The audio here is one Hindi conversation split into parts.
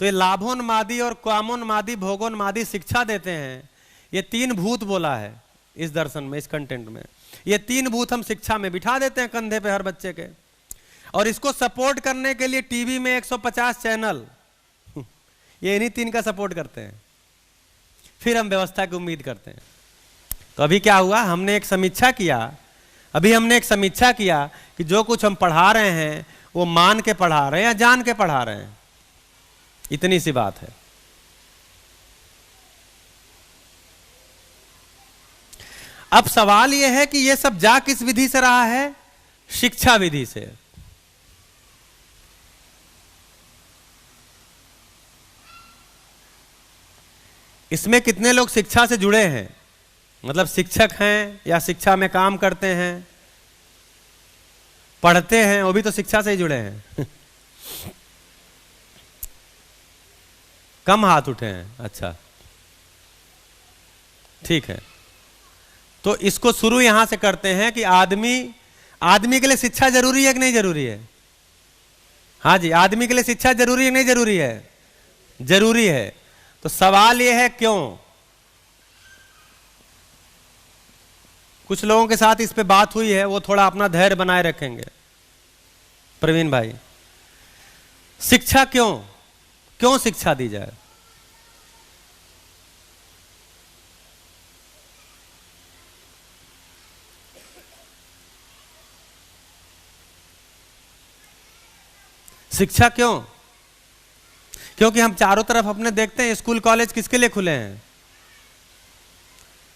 तो ये लाभोन्मादी और कामोन्मादी भोगोन्मादी शिक्षा देते हैं। ये 3 भूत बोला है इस दर्शन में, इस कंटेंट में। ये 3 भूत हम शिक्षा में बिठा देते हैं कंधे पे हर बच्चे के, और इसको सपोर्ट करने के लिए टीवी में 150 चैनल ये इन्हीं 3 का सपोर्ट करते हैं। फिर हम व्यवस्था की उम्मीद करते हैं। तो अभी क्या हुआ, हमने एक समीक्षा किया कि जो कुछ हम पढ़ा रहे हैं वो मान के पढ़ा रहे हैं या जान के पढ़ा रहे हैं, इतनी सी बात है। अब सवाल यह है कि यह सब जा किस विधि से रहा है? शिक्षा विधि से। इसमें कितने लोग शिक्षा से जुड़े हैं, मतलब शिक्षक हैं या शिक्षा में काम करते हैं, पढ़ते हैं, वो भी तो शिक्षा से ही जुड़े हैं कम हाथ उठे हैं। अच्छा ठीक है, तो इसको शुरू यहां से करते हैं कि आदमी के लिए शिक्षा जरूरी है कि नहीं जरूरी है? हाँ जी, आदमी के लिए शिक्षा जरूरी है कि नहीं जरूरी है? जरूरी है। तो सवाल यह है क्यों? कुछ लोगों के साथ इस पे बात हुई है, वो थोड़ा अपना धैर्य बनाए रखेंगे। प्रवीण भाई, शिक्षा क्यों शिक्षा दी जाए? शिक्षा क्यों? क्योंकि हम चारों तरफ अपने देखते हैं स्कूल कॉलेज किसके लिए खुले हैं?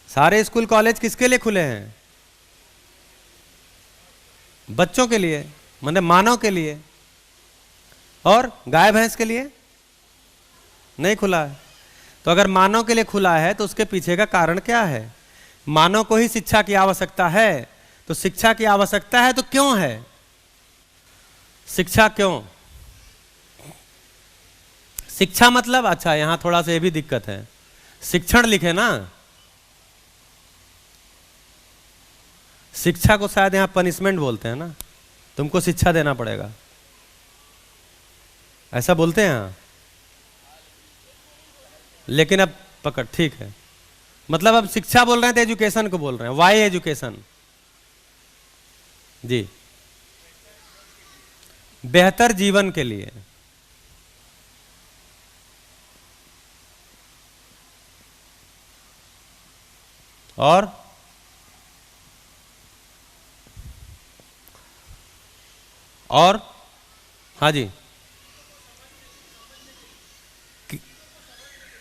सारे स्कूल कॉलेज किसके लिए खुले हैं? बच्चों के लिए, मतलब मानव के लिए। और गाय भैंस के लिए नहीं खुला है। तो अगर मानव के लिए खुला है तो उसके पीछे का कारण क्या है? मानव को ही शिक्षा की आवश्यकता है, तो शिक्षा की आवश्यकता है तो क्यों है? शिक्षा क्यों? शिक्षा मतलब, अच्छा यहां थोड़ा सा ये भी दिक्कत है, शिक्षण लिखे ना, शिक्षा को शायद यहां पनिशमेंट बोलते हैं ना, तुमको शिक्षा देना पड़ेगा, ऐसा बोलते हैं यहाँ। लेकिन अब पकड़, ठीक है, मतलब अब शिक्षा बोल रहे हैं तो एजुकेशन को बोल रहे हैं। Y education? जी, बेहतर जीवन के लिए। और हाँ जी,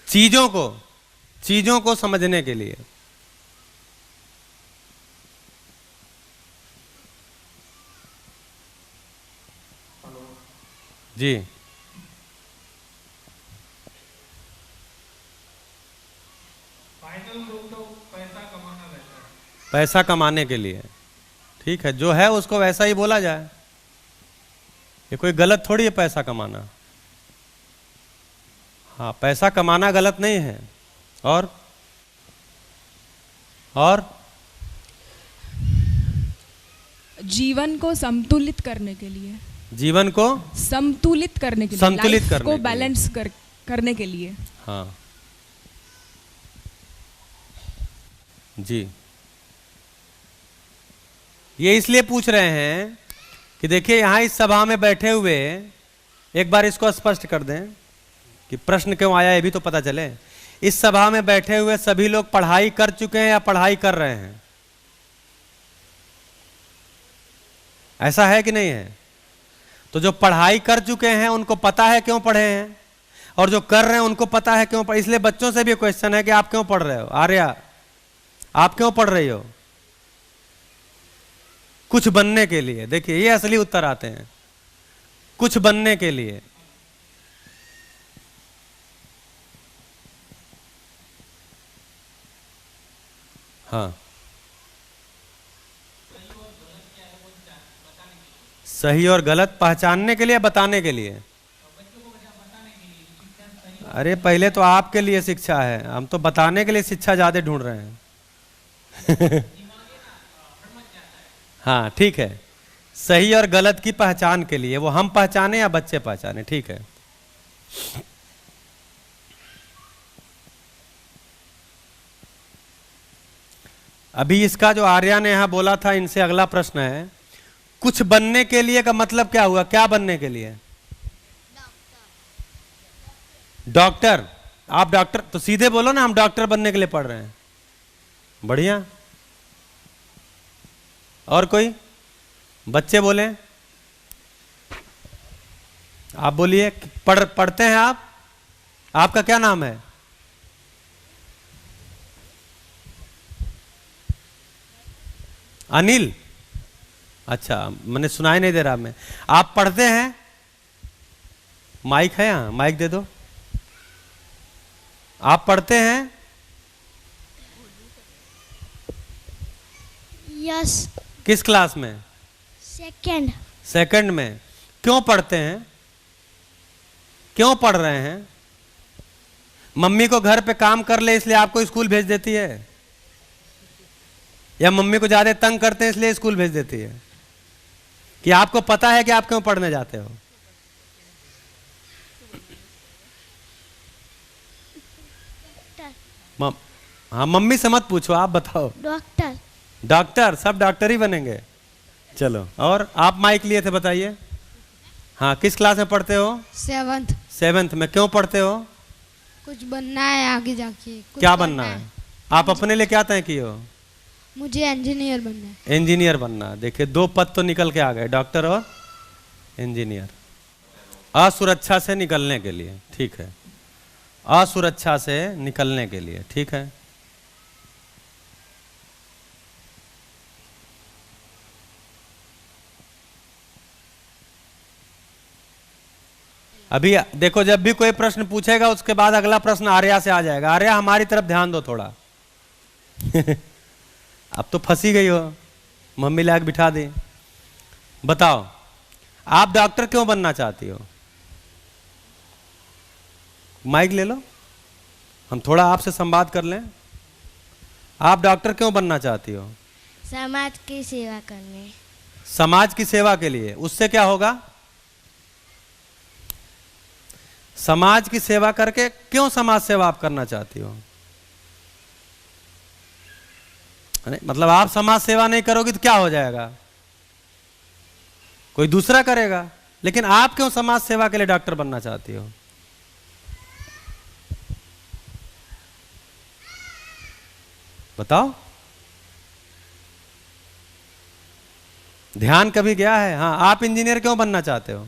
चीजों को समझने के लिए। जी, पैसा कमाने के लिए। ठीक है, जो है उसको वैसा ही बोला जाए, ये कोई गलत थोड़ी है पैसा कमाना। हाँ, पैसा कमाना गलत नहीं है। और जीवन को संतुलित करने के लिए। जीवन को संतुलित करने के लिए, संतुलित करने को बैलेंस करने के लिए। हाँ जी, ये इसलिए पूछ रहे हैं कि देखिए यहां इस सभा में बैठे हुए, एक बार इसको स्पष्ट कर दें कि प्रश्न क्यों आया, ये भी तो पता चले। इस सभा में बैठे हुए सभी लोग पढ़ाई कर चुके हैं या पढ़ाई कर रहे हैं? ऐसा है कि नहीं है? तो जो पढ़ाई कर चुके हैं उनको पता है क्यों पढ़े हैं, और जो कर रहे हैं उनको पता है क्यों पढ़े। इसलिए बच्चों से भी क्वेश्चन है कि आप क्यों पढ़ रहे हो? आर्या, आप क्यों पढ़ रही हो? कुछ बनने के लिए। देखिए ये असली उत्तर आते हैं, कुछ बनने के लिए। हाँ, सही और गलत पहचानने के लिए, बताने के लिए। अरे पहले तो आपके लिए शिक्षा है, हम तो बताने के लिए शिक्षा ज्यादा ढूंढ रहे हैं हाँ ठीक है, सही और गलत की पहचान के लिए, वो हम पहचाने या बच्चे पहचाने। ठीक है, अभी इसका जो आर्या ने यहां बोला था, इनसे अगला प्रश्न है, कुछ बनने के लिए का मतलब क्या हुआ? क्या बनने के लिए? डॉक्टर। आप डॉक्टर तो सीधे बोलो ना, हम डॉक्टर बनने के लिए पढ़ रहे हैं। बढ़िया। और कोई बच्चे बोले? आप बोलिए, पढ़ते हैं आप? आपका क्या नाम है? अनिल। अच्छा, मैंने सुनाई नहीं दे रहा। मैं आप पढ़ते हैं? माइक है यहाँ, माइक दे दो। आप पढ़ते हैं? यस। किस क्लास में? सेकंड। सेकंड में। क्यों पढ़ते हैं? क्यों पढ़ रहे हैं? मम्मी को घर पे काम कर ले इसलिए आपको स्कूल भेज देती है, या मम्मी को ज्यादा तंग करते हैं इसलिए स्कूल भेज देती है, कि आपको पता है कि आप क्यों पढ़ने जाते हो? हाँ, मम्मी से मत पूछो, आप बताओ। डॉक्टर। डॉक्टर, सब डॉक्टर ही बनेंगे। चलो, और आप माइक लिए थे, बताइए। हाँ, किस क्लास में पढ़ते हो? सेवंथ। सेवेंथ में। क्यों पढ़ते हो? कुछ बनना है आगे जाके। क्या बनना है? आप अपने लिए क्या तय किए हो? मुझे इंजीनियर बनना है। इंजीनियर बनना। देखिए, दो पद तो निकल के आ गए, डॉक्टर और इंजीनियर। असुरक्षा से निकलने के लिए, ठीक है। असुरक्षा से निकलने के लिए, ठीक है। अभी देखो, जब भी कोई प्रश्न पूछेगा उसके बाद अगला प्रश्न आर्या से आ जाएगा। आर्या, हमारी तरफ ध्यान दो थोड़ा। अब तो फंसी गई हो, मम्मी लाके बिठा दी। बताओ, आप डॉक्टर क्यों बनना चाहती हो? माइक ले लो, हम थोड़ा आपसे संवाद कर लें। आप डॉक्टर क्यों बनना चाहती हो? समाज की सेवा करने। समाज की सेवा के लिए। उससे क्या होगा? समाज की सेवा करके क्यों समाज सेवा आप करना चाहती हो? मतलब आप समाज सेवा नहीं करोगी तो क्या हो जाएगा? कोई दूसरा करेगा। लेकिन आप क्यों समाज सेवा के लिए डॉक्टर बनना चाहती हो? बताओ। ध्यान कभी गया है? हाँ, आप इंजीनियर क्यों बनना चाहते हो?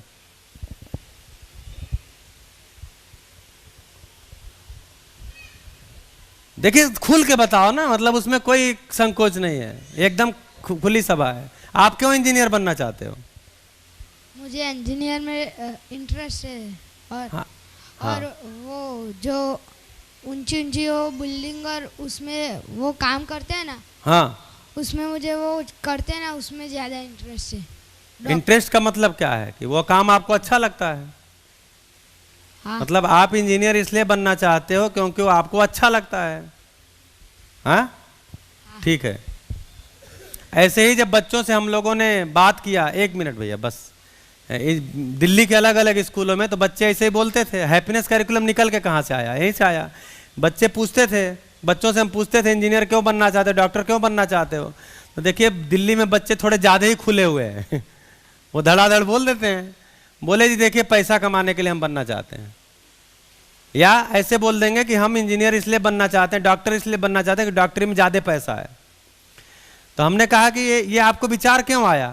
देखिए, खुल के बताओ ना, मतलब उसमें कोई संकोच नहीं है, एकदम खुली सभा है। आप क्यों इंजीनियर बनना चाहते हो? मुझे इंजीनियर में इंटरेस्ट है। और हाँ, और हाँ। वो जो ऊंची ऊंची वो बिल्डिंग और उसमें वो काम करते हैं ना, हाँ, उसमें मुझे वो करते हैं ना, उसमें ज़्यादा इंटरेस्ट है। इंटरेस्ट का मतलब क्या है? कि वो काम आपको अच्छा लगता है। हाँ। मतलब आप इंजीनियर इसलिए बनना चाहते हो क्योंकि वो आपको अच्छा लगता है। हाँ, ठीक है। ऐसे ही जब बच्चों से हम लोगों ने बात किया, 1 मिनट भैया बस, दिल्ली के अलग अलग स्कूलों में तो बच्चे ऐसे ही बोलते थे। हैप्पीनेस करिकुलम निकल के कहाँ से आया? यहीं से आया। बच्चे पूछते थे, बच्चों से हम पूछते थे, इंजीनियर क्यों बनना चाहते हो, डॉक्टर क्यों बनना चाहते हो? तो देखिए, दिल्ली में बच्चे थोड़े ज़्यादा ही खुले हुए हैं। वो धड़ाधड़ बोल देते हैं। बोले जी देखिए, पैसा कमाने के लिए हम बनना चाहते हैं। या ऐसे बोल देंगे कि हम इंजीनियर इसलिए बनना चाहते हैं, डॉक्टर इसलिए बनना चाहते हैं कि डॉक्टरी में ज़्यादा पैसा है। तो हमने कहा कि ये आपको विचार क्यों आया?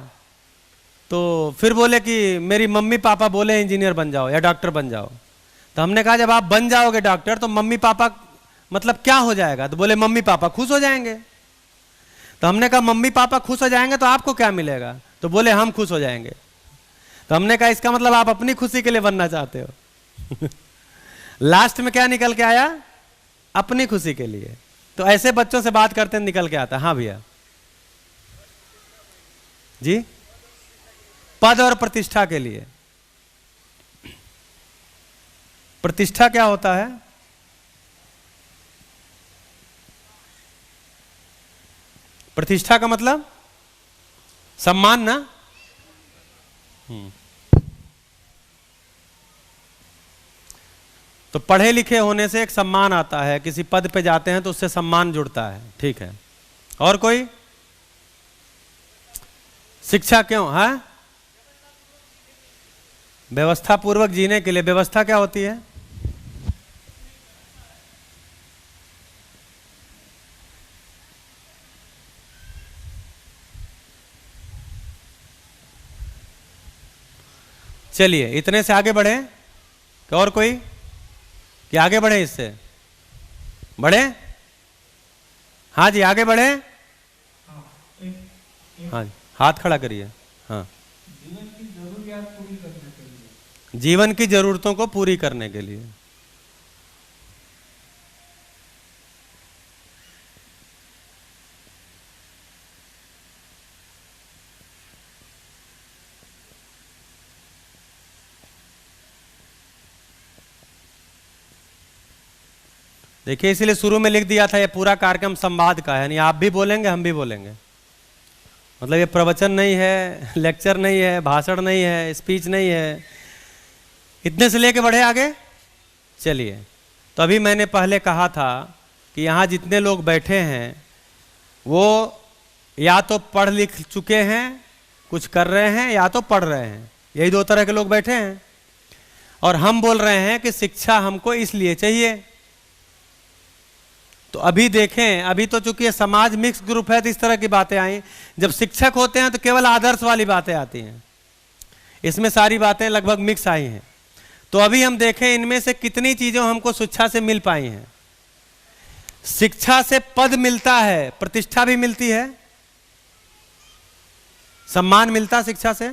तो फिर बोले कि मेरी मम्मी पापा बोले इंजीनियर बन जाओ या डॉक्टर बन जाओ। तो हमने कहा जब आप बन जाओगे डॉक्टर तो मम्मी पापा मतलब क्या हो जाएगा? तो बोले मम्मी पापा खुश हो जाएंगे। तो हमने कहा मम्मी पापा खुश हो जाएंगे तो आपको क्या मिलेगा? तो बोले हम खुश हो जाएंगे। तो हमने कहा इसका मतलब आप अपनी खुशी के लिए बनना चाहते हो। लास्ट में क्या निकल के आया? अपनी खुशी के लिए। तो ऐसे बच्चों से बात करते निकल के आता। हाँ भैया जी, पद और प्रतिष्ठा के लिए। प्रतिष्ठा क्या होता है? प्रतिष्ठा का मतलब सम्मान ना। तो पढ़े लिखे होने से एक सम्मान आता है, किसी पद पे जाते हैं तो उससे सम्मान जुड़ता है, ठीक है। और कोई? शिक्षा क्यों? है व्यवस्था पूर्वक जीने के लिए। व्यवस्था क्या होती है? चलिए इतने से आगे बढ़े कि और कोई? कि आगे बढ़े, इससे बढ़े? हाँ जी आगे बढ़े। हाँ जी हाथ खड़ा करिए। हाँ, जीवन की जरूरतों को पूरी करने के लिए। देखिए इसीलिए शुरू में लिख दिया था ये पूरा कार्यक्रम संवाद का है, यानी आप भी बोलेंगे हम भी बोलेंगे। मतलब ये प्रवचन नहीं है, लेक्चर नहीं है, भाषण नहीं है, स्पीच नहीं है। इतने से लेके बढ़े आगे। चलिए, तो अभी मैंने पहले कहा था कि यहाँ जितने लोग बैठे हैं वो या तो पढ़ लिख चुके हैं, कुछ कर रहे हैं, या तो पढ़ रहे हैं। यही दो तरह के लोग बैठे हैं। और हम बोल रहे हैं कि शिक्षा हमको इसलिए चाहिए। तो अभी देखें, अभी तो चूंकि ये समाज मिक्स ग्रुप है तो इस तरह की बातें आई। जब शिक्षक होते हैं तो केवल आदर्श वाली बातें आती हैं, इसमें सारी बातें लगभग मिक्स आई हैं। तो अभी हम देखें इनमें से कितनी चीजें हमको शिक्षा से मिल पाई हैं। शिक्षा से पद मिलता है, प्रतिष्ठा भी मिलती है, सम्मान मिलता शिक्षा से।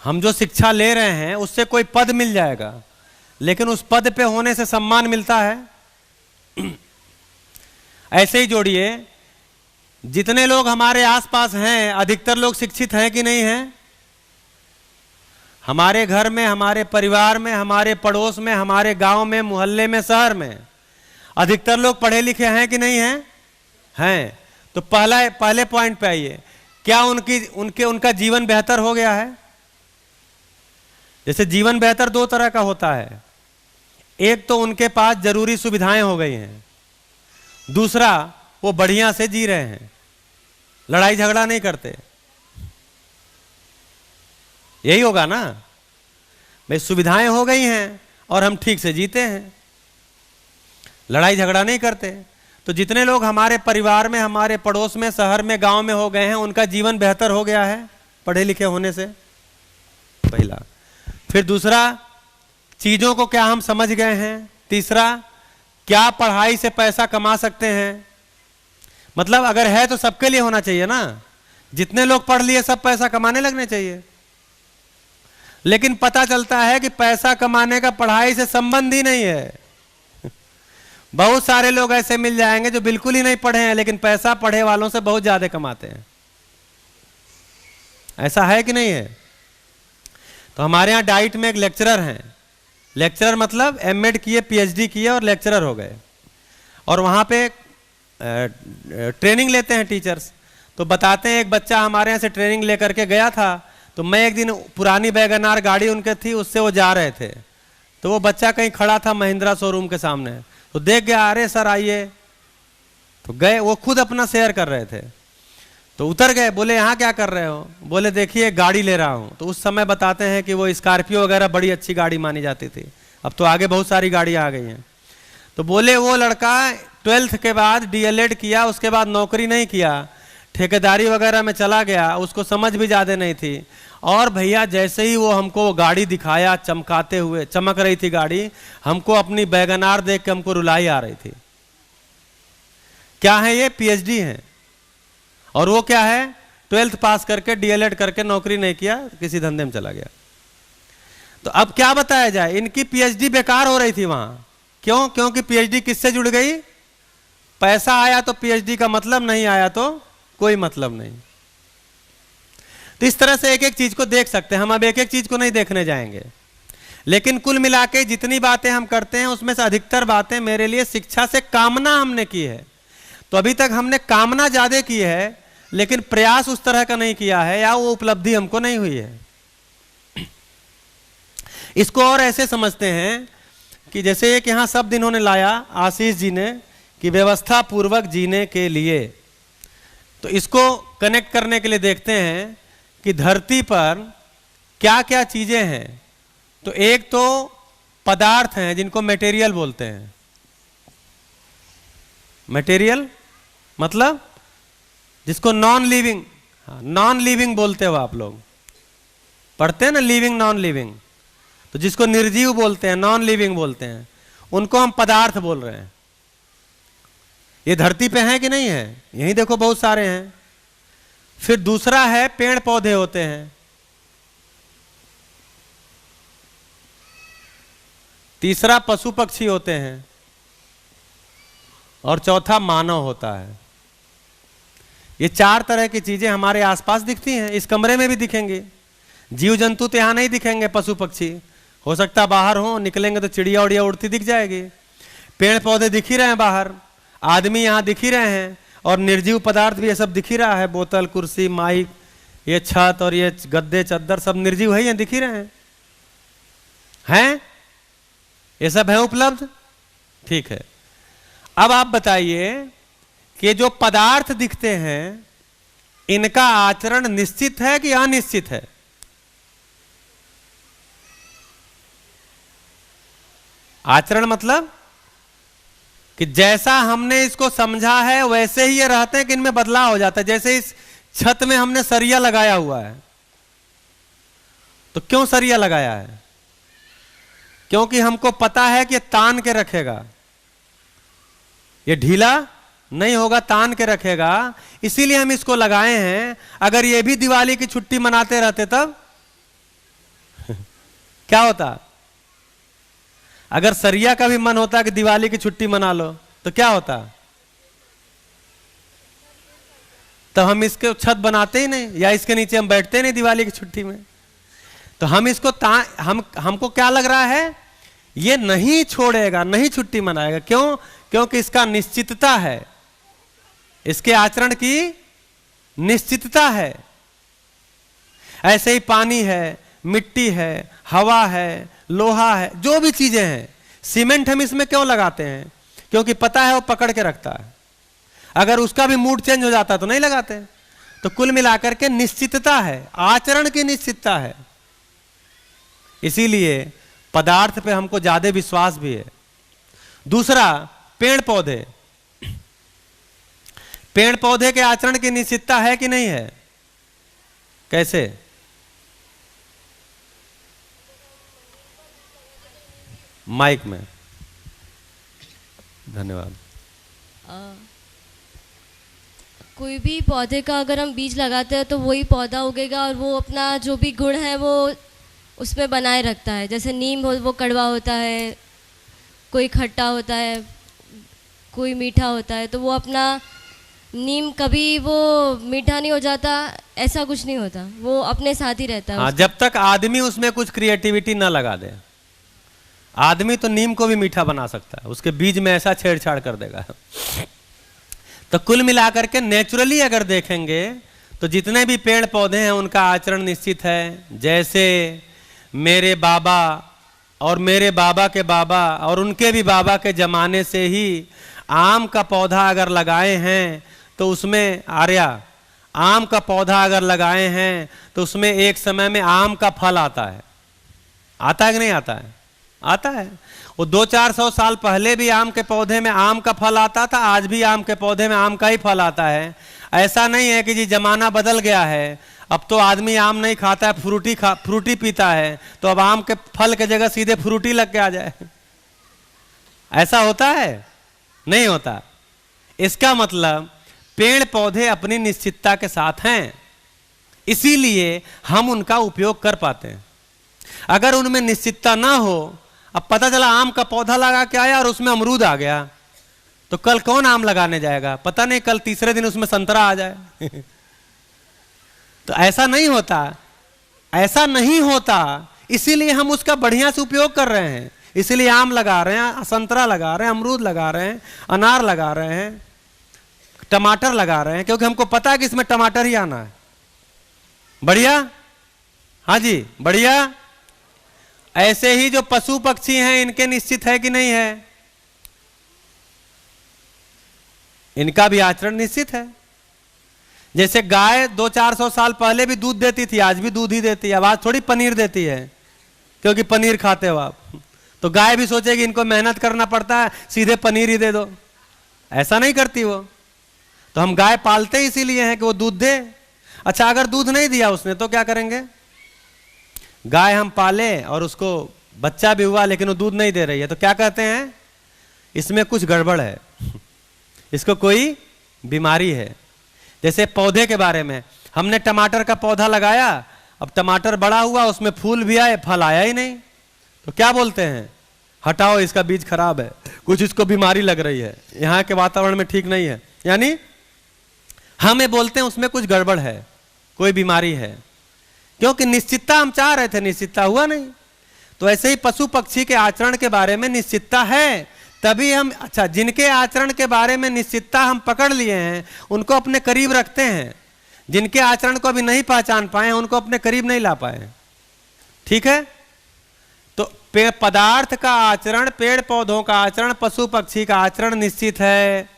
हम जो शिक्षा ले रहे हैं उससे कोई पद मिल जाएगा, लेकिन उस पद पे होने से सम्मान मिलता है। ऐसे ही जोड़िए, जितने लोग हमारे आसपास हैं अधिकतर लोग शिक्षित हैं कि नहीं हैं? हमारे घर में, हमारे परिवार में, हमारे पड़ोस में, हमारे गांव में, मोहल्ले में, शहर में अधिकतर लोग पढ़े लिखे हैं कि नहीं हैं? हैं। तो पहले पॉइंट पे आइए, क्या उनका जीवन बेहतर हो गया है? जैसे जीवन बेहतर दो तरह का होता है। एक तो उनके पास जरूरी सुविधाएं हो गई हैं, दूसरा वो बढ़िया से जी रहे हैं, लड़ाई झगड़ा नहीं करते। यही होगा ना भाई, सुविधाएं हो गई हैं और हम ठीक से जीते हैं, लड़ाई झगड़ा नहीं करते। तो जितने लोग हमारे परिवार में, हमारे पड़ोस में, शहर में, गांव में हो गए हैं, उनका जीवन बेहतर हो गया है पढ़े लिखे होने से, पहला। फिर दूसरा, चीजों को क्या हम समझ गए हैं। तीसरा, क्या पढ़ाई से पैसा कमा सकते हैं। मतलब अगर है तो सबके लिए होना चाहिए ना, जितने लोग पढ़ लिए सब पैसा कमाने लगने चाहिए। लेकिन पता चलता है कि पैसा कमाने का पढ़ाई से संबंध ही नहीं है। बहुत सारे लोग ऐसे मिल जाएंगे जो बिल्कुल ही नहीं पढ़े हैं, लेकिन पैसा पढ़े वालों से बहुत ज्यादा कमाते हैं। ऐसा है कि नहीं है? तो हमारे यहाँ डाइट में एक लेक्चरर हैं, लेक्चरर मतलब एमएड किए, पीएचडी किए और लेक्चरर हो गए, और वहाँ पे ट्रेनिंग लेते हैं टीचर्स। तो बताते हैं, एक बच्चा हमारे यहाँ से ट्रेनिंग लेकर के गया था। तो मैं एक दिन, पुरानी वैगनार गाड़ी उनके थी, उससे वो जा रहे थे। तो वो बच्चा कहीं खड़ा था महिंद्रा शोरूम के सामने, तो देख गया, अरे सर आइए। तो गए, वो खुद अपना शेयर कर रहे थे। तो उतर गए, बोले यहाँ क्या कर रहे हो? बोले देखिए गाड़ी ले रहा हूँ। तो उस समय बताते हैं कि वो स्कॉर्पियो वगैरह बड़ी अच्छी गाड़ी मानी जाती थी, अब तो आगे बहुत सारी गाड़ियाँ आ गई हैं। तो बोले वो लड़का 12th के बाद डीएलएड किया, उसके बाद नौकरी नहीं किया, ठेकेदारी वगैरह में चला गया, उसको समझ भी ज़्यादा नहीं थी। और भैया जैसे ही वो हमको वो गाड़ी दिखाया, चमकाते हुए, चमक रही थी गाड़ी, हमको अपनी वैगनार देख के हमको रुलाई आ रही थी। क्या है ये? पीएचडी है। और वो क्या है? 12th पास करके डीएलएड करके नौकरी नहीं किया, किसी धंधे में चला गया। तो अब क्या बताया जाए, इनकी पीएचडी बेकार हो रही थी वहां। क्यों? क्योंकि पीएचडी किससे जुड़ गई? पैसा आया तो पीएचडी का मतलब, नहीं आया तो कोई मतलब नहीं। तो इस तरह से एक एक चीज को देख सकते हैं हम। अब एक एक चीज को नहीं देखने जाएंगे, लेकिन कुल मिला के जितनी बातें हम करते हैं उसमें से अधिकतर बातें मेरे लिए शिक्षा से कामना हमने की है। तो अभी तक हमने कामना ज्यादा की है, लेकिन प्रयास उस तरह का नहीं किया है, या वो उपलब्धि हमको नहीं हुई है। इसको और ऐसे समझते हैं कि जैसे एक यहाँ शब्द इन्होंने लाया आशीष जी ने कि व्यवस्था पूर्वक जीने के लिए, तो इसको कनेक्ट करने के लिए देखते हैं कि धरती पर क्या क्या चीजें हैं। तो एक तो पदार्थ हैं जिनको मटेरियल बोलते हैं। मटेरियल मतलब जिसको नॉन लिविंग, नॉन लिविंग बोलते हो आप लोग, पढ़ते हैं ना लिविंग नॉन लिविंग, तो जिसको निर्जीव बोलते हैं, नॉन लिविंग बोलते हैं, उनको हम पदार्थ बोल रहे हैं। ये धरती पे हैं कि नहीं है? यही देखो बहुत सारे हैं। फिर दूसरा है पेड़ पौधे होते हैं, तीसरा पशु पक्षी होते हैं, और चौथा मानव होता है। ये चार तरह की चीजें हमारे आसपास दिखती हैं, इस कमरे में भी दिखेंगे। जीव जंतु तो यहां नहीं दिखेंगे, पशु पक्षी हो सकता बाहर हो, निकलेंगे तो चिड़िया उड़िया उड़ती दिख जाएगी। पेड़ पौधे दिख ही रहे हैं बाहर, आदमी यहां दिख ही रहे हैं, और निर्जीव पदार्थ भी ये सब दिख ही रहा है, बोतल, कुर्सी, माइक, ये छत और ये गद्दे चद्दर सब निर्जीव है, ये दिख ही रहे हैं। ये सब है उपलब्ध, ठीक है। अब आप बताइए कि जो पदार्थ दिखते हैं इनका आचरण निश्चित है कि अनिश्चित है? आचरण मतलब कि जैसा हमने इसको समझा है वैसे ही ये रहते हैं कि इनमें बदलाव हो जाता है। जैसे इस छत में हमने सरिया लगाया हुआ है, तो क्यों सरिया लगाया है? क्योंकि हमको पता है कि ये तान के रखेगा, ये ढीला नहीं होगा, तान के रखेगा, इसीलिए हम इसको लगाए हैं। अगर ये भी दिवाली की छुट्टी मनाते रहते तब क्या होता? अगर सरिया का भी मन होता कि दिवाली की छुट्टी मना लो तो क्या होता? तो हम इसके छत बनाते ही नहीं, या इसके नीचे हम बैठते नहीं दिवाली की छुट्टी में। तो हम इसको हमको क्या लग रहा है, ये नहीं छोड़ेगा, नहीं छुट्टी मनाएगा। क्यों? क्योंकि इसका निश्चितता है, इसके आचरण की निश्चितता है। ऐसे ही पानी है, मिट्टी है, हवा है, लोहा है, जो भी चीजें हैं, सीमेंट हम इसमें क्यों लगाते हैं? क्योंकि पता है वो पकड़ के रखता है। अगर उसका भी मूड चेंज हो जाता तो नहीं लगाते। तो कुल मिलाकर के निश्चितता है, आचरण की निश्चितता है, इसीलिए पदार्थ पे हमको ज्यादा विश्वास भी है। दूसरा पेड़ पौधे, पेड़ पौधे के आचरण की निश्चितता है कि नहीं है? कैसे? माइक में, धन्यवाद। कोई भी पौधे का अगर हम बीज लगाते हैं तो वही पौधा उगेगा, और वो अपना जो भी गुण है वो उसमें बनाए रखता है। जैसे नीम हो, वो कड़वा होता है, कोई खट्टा होता है, कोई मीठा होता है, तो वो अपना नीम कभी वो मीठा नहीं हो जाता, ऐसा कुछ नहीं होता, वो अपने साथ ही रहता है। हाँ, जब तक आदमी उसमें कुछ क्रिएटिविटी ना लगा दे। आदमी तो नीम को भी मीठा बना सकता है, उसके बीज में ऐसा छेड़छाड़ कर देगा। तो कुल मिलाकर के नेचुरली अगर देखेंगे तो जितने भी पेड़ पौधे हैं उनका आचरण निश्चित है। जैसे मेरे बाबा और मेरे बाबा के बाबा और उनके भी बाबा के जमाने से ही आम का पौधा अगर लगाए हैं तो उसमें आम का पौधा अगर लगाए हैं तो उसमें एक समय में आम का फल आता है। आता है कि नहीं आता है? आता है। वो 200-400 साल पहले भी आम के पौधे में आम का फल आता था, आज भी आम के पौधे में आम का ही फल आता है। ऐसा नहीं है कि जी जमाना बदल गया है, अब तो आदमी आम नहीं खाता है, फ्रूटी पीता है, तो अब आम के फल के जगह सीधे फ्रूटी लग के आ जाए। ऐसा होता है? नहीं होता। इसका मतलब पेड़ पौधे अपनी निश्चितता के साथ हैं, इसीलिए हम उनका उपयोग कर पाते हैं। अगर उनमें निश्चितता ना हो, अब पता चला आम का पौधा लगा के आया और उसमें अमरूद आ गया, तो कल कौन आम लगाने जाएगा? पता नहीं, कल तीसरे दिन उसमें संतरा आ जाए। तो ऐसा नहीं होता, ऐसा नहीं होता, इसीलिए हम उसका बढ़िया से उपयोग कर रहे हैं। इसीलिए आम लगा रहे हैं, संतरा लगा रहे हैं, अमरूद लगा रहे हैं, अनार लगा रहे हैं, टमाटर लगा रहे हैं, क्योंकि हमको पता है कि इसमें टमाटर ही आना है। बढ़िया? हाँ जी, बढ़िया। ऐसे ही जो पशु पक्षी हैं इनके निश्चित है कि नहीं है? इनका भी आचरण निश्चित है। जैसे गाय 200-400 साल पहले भी दूध देती थी, आज भी दूध ही देती है। अब आज थोड़ी पनीर देती है, क्योंकि पनीर खाते हो आप, तो गाय भी सोचेगी इनको मेहनत करना पड़ता है, सीधे पनीर ही दे दो। ऐसा नहीं करती वो। तो हम गाय पालते इसीलिए हैं कि वो दूध दे। अच्छा, अगर दूध नहीं दिया उसने तो क्या करेंगे? गाय हम पाले और उसको बच्चा भी हुआ लेकिन वो दूध नहीं दे रही है, तो क्या कहते हैं? इसमें कुछ गड़बड़ है, इसको कोई बीमारी है। जैसे पौधे के बारे में, हमने टमाटर का पौधा लगाया, अब टमाटर बड़ा हुआ, उसमें फूल भी आए, फल आया ही नहीं, तो क्या बोलते हैं? हटाओ, इसका बीज खराब है, कुछ इसको बीमारी लग रही है, यहाँ के वातावरण में ठीक नहीं है। यानी हम ये बोलते हैं उसमें कुछ गड़बड़ है, कोई बीमारी है, क्योंकि निश्चितता हम चाह रहे थे, निश्चितता हुआ नहीं। तो ऐसे ही पशु पक्षी के आचरण के बारे में निश्चितता है, तभी हम, अच्छा, जिनके आचरण के बारे में निश्चितता हम पकड़ लिए हैं उनको अपने करीब रखते हैं, जिनके आचरण को अभी नहीं पहचान पाए उनको अपने करीब नहीं ला पाए। ठीक है? तो पदार्थ का आचरण, पेड़ पौधों का आचरण, पशु पक्षी का आचरण निश्चित है।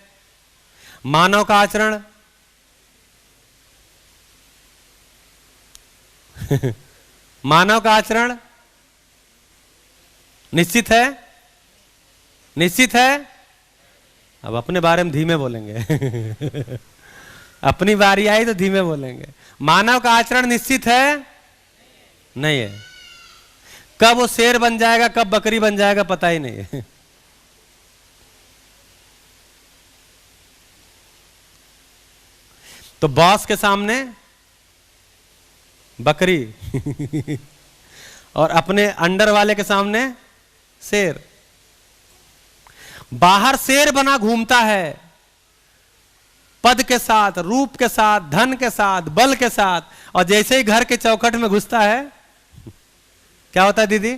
मानव का आचरण मानव का आचरण निश्चित है, निश्चित है। अब अपने बारे में धीमे बोलेंगे अपनी बारी आई तो धीमे बोलेंगे। मानव का आचरण निश्चित है? नहीं है। कब वो शेर बन जाएगा, कब बकरी बन जाएगा, पता ही नहीं है। तो बॉस के सामने बकरी और अपने अंडर वाले के सामने शेर। बाहर शेर बना घूमता है, पद के साथ, रूप के साथ, धन के साथ, बल के साथ, और जैसे ही घर के चौखट में घुसता है क्या होता है दीदी?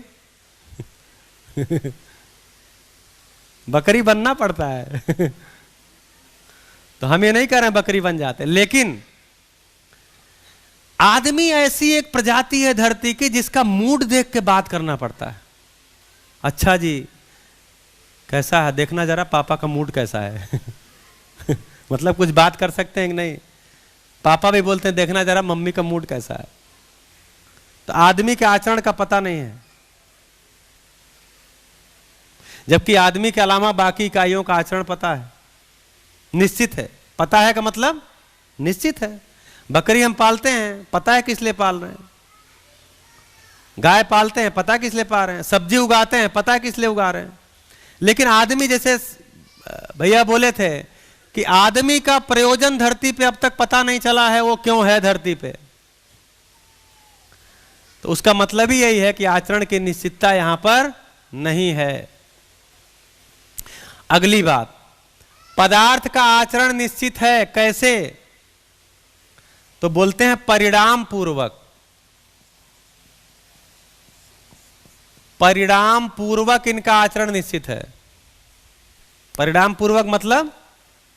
बकरी बनना पड़ता है। तो हम ये नहीं कह रहे हैं बकरी बन जाते, लेकिन आदमी ऐसी एक प्रजाति है धरती की जिसका मूड देख के बात करना पड़ता है। अच्छा जी, कैसा है, देखना जरा पापा का मूड कैसा है। मतलब कुछ बात कर सकते हैं कि नहीं? पापा भी बोलते हैं देखना जरा मम्मी का मूड कैसा है। तो आदमी के आचरण का पता नहीं है, जबकि आदमी के अलावा बाकी इकाइयों का आचरण पता है, निश्चित है। पता है का मतलब निश्चित है। बकरी हम पालते हैं, पता है किस लिए पाल रहे हैं। गाय पालते हैं, पता है किस लिए पाल रहे हैं। सब्जी उगाते हैं, पता है किस लिए उगा रहे हैं। लेकिन आदमी, जैसे भैया बोले थे कि आदमी का प्रयोजन धरती पे अब तक पता नहीं चला है, वो क्यों है धरती पे। तो उसका मतलब ही यही है कि आचरण की निश्चितता यहां पर नहीं है। अगली बात, पदार्थ का आचरण निश्चित है। कैसे? तो बोलते हैं परिणाम पूर्वक। परिणाम पूर्वक इनका आचरण निश्चित है। परिणाम पूर्वक मतलब,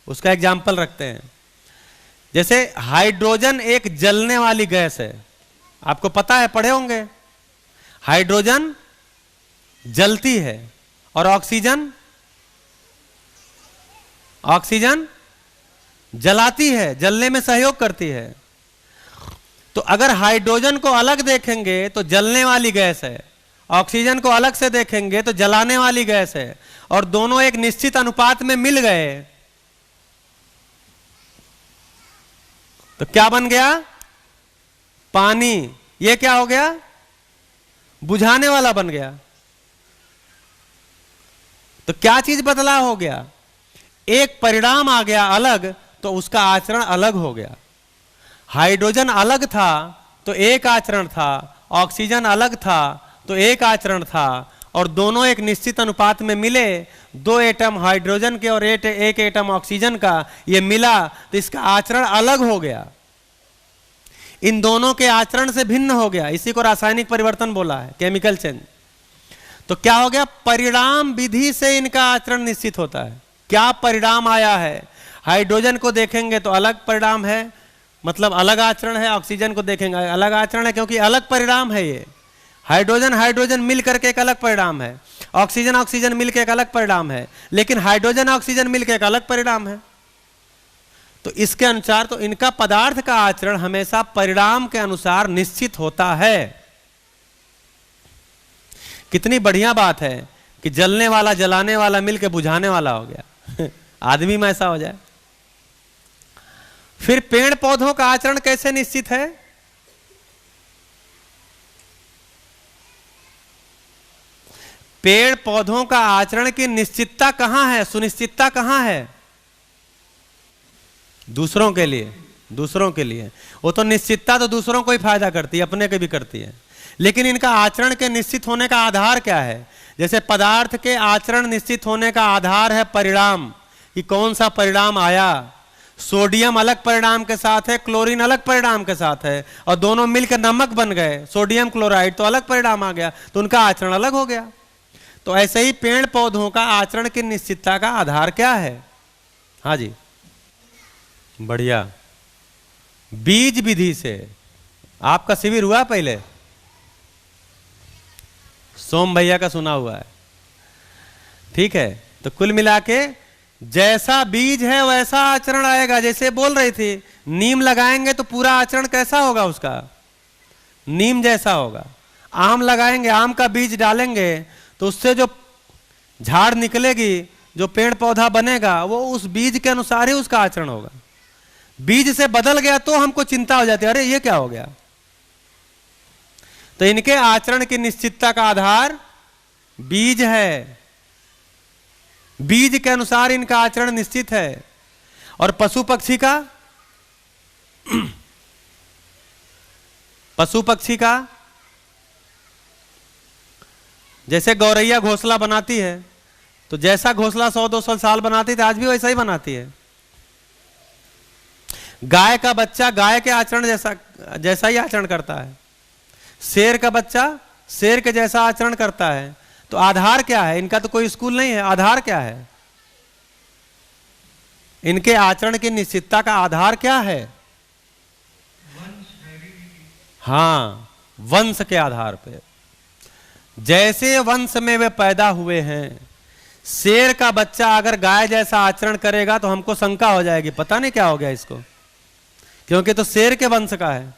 उसका एग्जाम्पल रखते हैं। जैसे हाइड्रोजन एक जलने वाली गैस है, आपको पता है, पढ़े होंगे। हाइड्रोजन जलती है और ऑक्सीजन जलाती है, जलने में सहयोग करती है। तो अगर हाइड्रोजन को अलग देखेंगे तो जलने वाली गैस है, ऑक्सीजन को अलग से देखेंगे तो जलाने वाली गैस है, और दोनों एक निश्चित अनुपात में मिल गए तो क्या बन गया? पानी। ये क्या हो गया? बुझाने वाला बन गया। तो क्या चीज बदलाव हो गया? एक परिणाम आ गया अलग, तो उसका आचरण अलग हो गया। हाइड्रोजन अलग था तो एक आचरण था, ऑक्सीजन अलग था तो एक आचरण था, और दोनों एक निश्चित अनुपात में मिले। 2 एटम हाइड्रोजन के और एक एटम ऑक्सीजन का ये मिला तो इसका आचरण अलग हो गया, इन दोनों के आचरण से भिन्न हो गया। इसी को रासायनिक परिवर्तन बोला है, केमिकल चेंज। तो क्या हो गया? परिणाम विधि से इनका आचरण निश्चित होता है। क्या परिणाम आया है? हाइड्रोजन को देखेंगे तो अलग परिणाम है, मतलब अलग आचरण है। ऑक्सीजन को देखेंगे अलग आचरण है, क्योंकि अलग परिणाम है ये। हाइड्रोजन हाइड्रोजन मिल करके एक अलग परिणाम है, ऑक्सीजन ऑक्सीजन मिलकर एक अलग परिणाम है, लेकिन हाइड्रोजन ऑक्सीजन मिलकर एक अलग परिणाम है। तो इसके अनुसार तो इनका पदार्थ का आचरण हमेशा परिणाम के अनुसार निश्चित होता है। कितनी बढ़िया बात है कि जलने वाला जलाने वाला मिलकर बुझाने वाला हो गया आदमी में ऐसा हो जाए। फिर पेड़ पौधों का आचरण कैसे निश्चित है? पेड़ पौधों का आचरण की निश्चितता कहां है, सुनिश्चितता कहां है? दूसरों के लिए, दूसरों के लिए। वो तो निश्चितता तो दूसरों को ही फायदा करती है, अपने के भी करती है, लेकिन इनका आचरण के निश्चित होने का आधार क्या है? जैसे पदार्थ के आचरण निश्चित होने का आधार है परिणाम, कि कौन सा परिणाम आया। सोडियम अलग परिणाम के साथ है, क्लोरीन अलग परिणाम के साथ है, और दोनों मिलकर नमक बन गए, सोडियम क्लोराइड, तो अलग परिणाम आ गया, तो उनका आचरण अलग हो गया। तो ऐसे ही पेड़ पौधों का आचरण की निश्चितता का आधार क्या है? हाँ जी, बढ़िया। बीज विधि से। आपका शिविर हुआ पहले? सोम भैया का सुना हुआ है, ठीक है। तो कुल मिला के जैसा बीज है वैसा आचरण आएगा। जैसे बोल रही थी, नीम लगाएंगे तो पूरा आचरण कैसा होगा उसका? नीम जैसा होगा। आम लगाएंगे, आम का बीज डालेंगे तो उससे जो झाड़ निकलेगी, जो पेड़ पौधा बनेगा, वो उस बीज के अनुसार ही उसका आचरण होगा। बीज से बदल गया तो हमको चिंता हो जाती है, अरे ये क्या हो गया। तो इनके आचरण की निश्चितता का आधार बीज है, बीज के अनुसार इनका आचरण निश्चित है। और पशु पक्षी का पशु पक्षी का जैसे गौरैया घोंसला बनाती है, तो जैसा घोंसला 100-200 साल बनाती थी, आज भी वैसा ही बनाती है। गाय का बच्चा गाय के आचरण जैसा ही आचरण करता है। शेर का बच्चा शेर के जैसा आचरण करता है। तो आधार क्या है? इनका तो कोई स्कूल नहीं है, आधार क्या है? इनके आचरण की निश्चितता का आधार क्या है? हाँ, वंश के आधार पे। जैसे वंश में वे पैदा हुए हैं, शेर का बच्चा अगर गाय जैसा आचरण करेगा तो हमको शंका हो जाएगी, पता नहीं क्या हो गया इसको, क्योंकि तो शेर के वंश का है।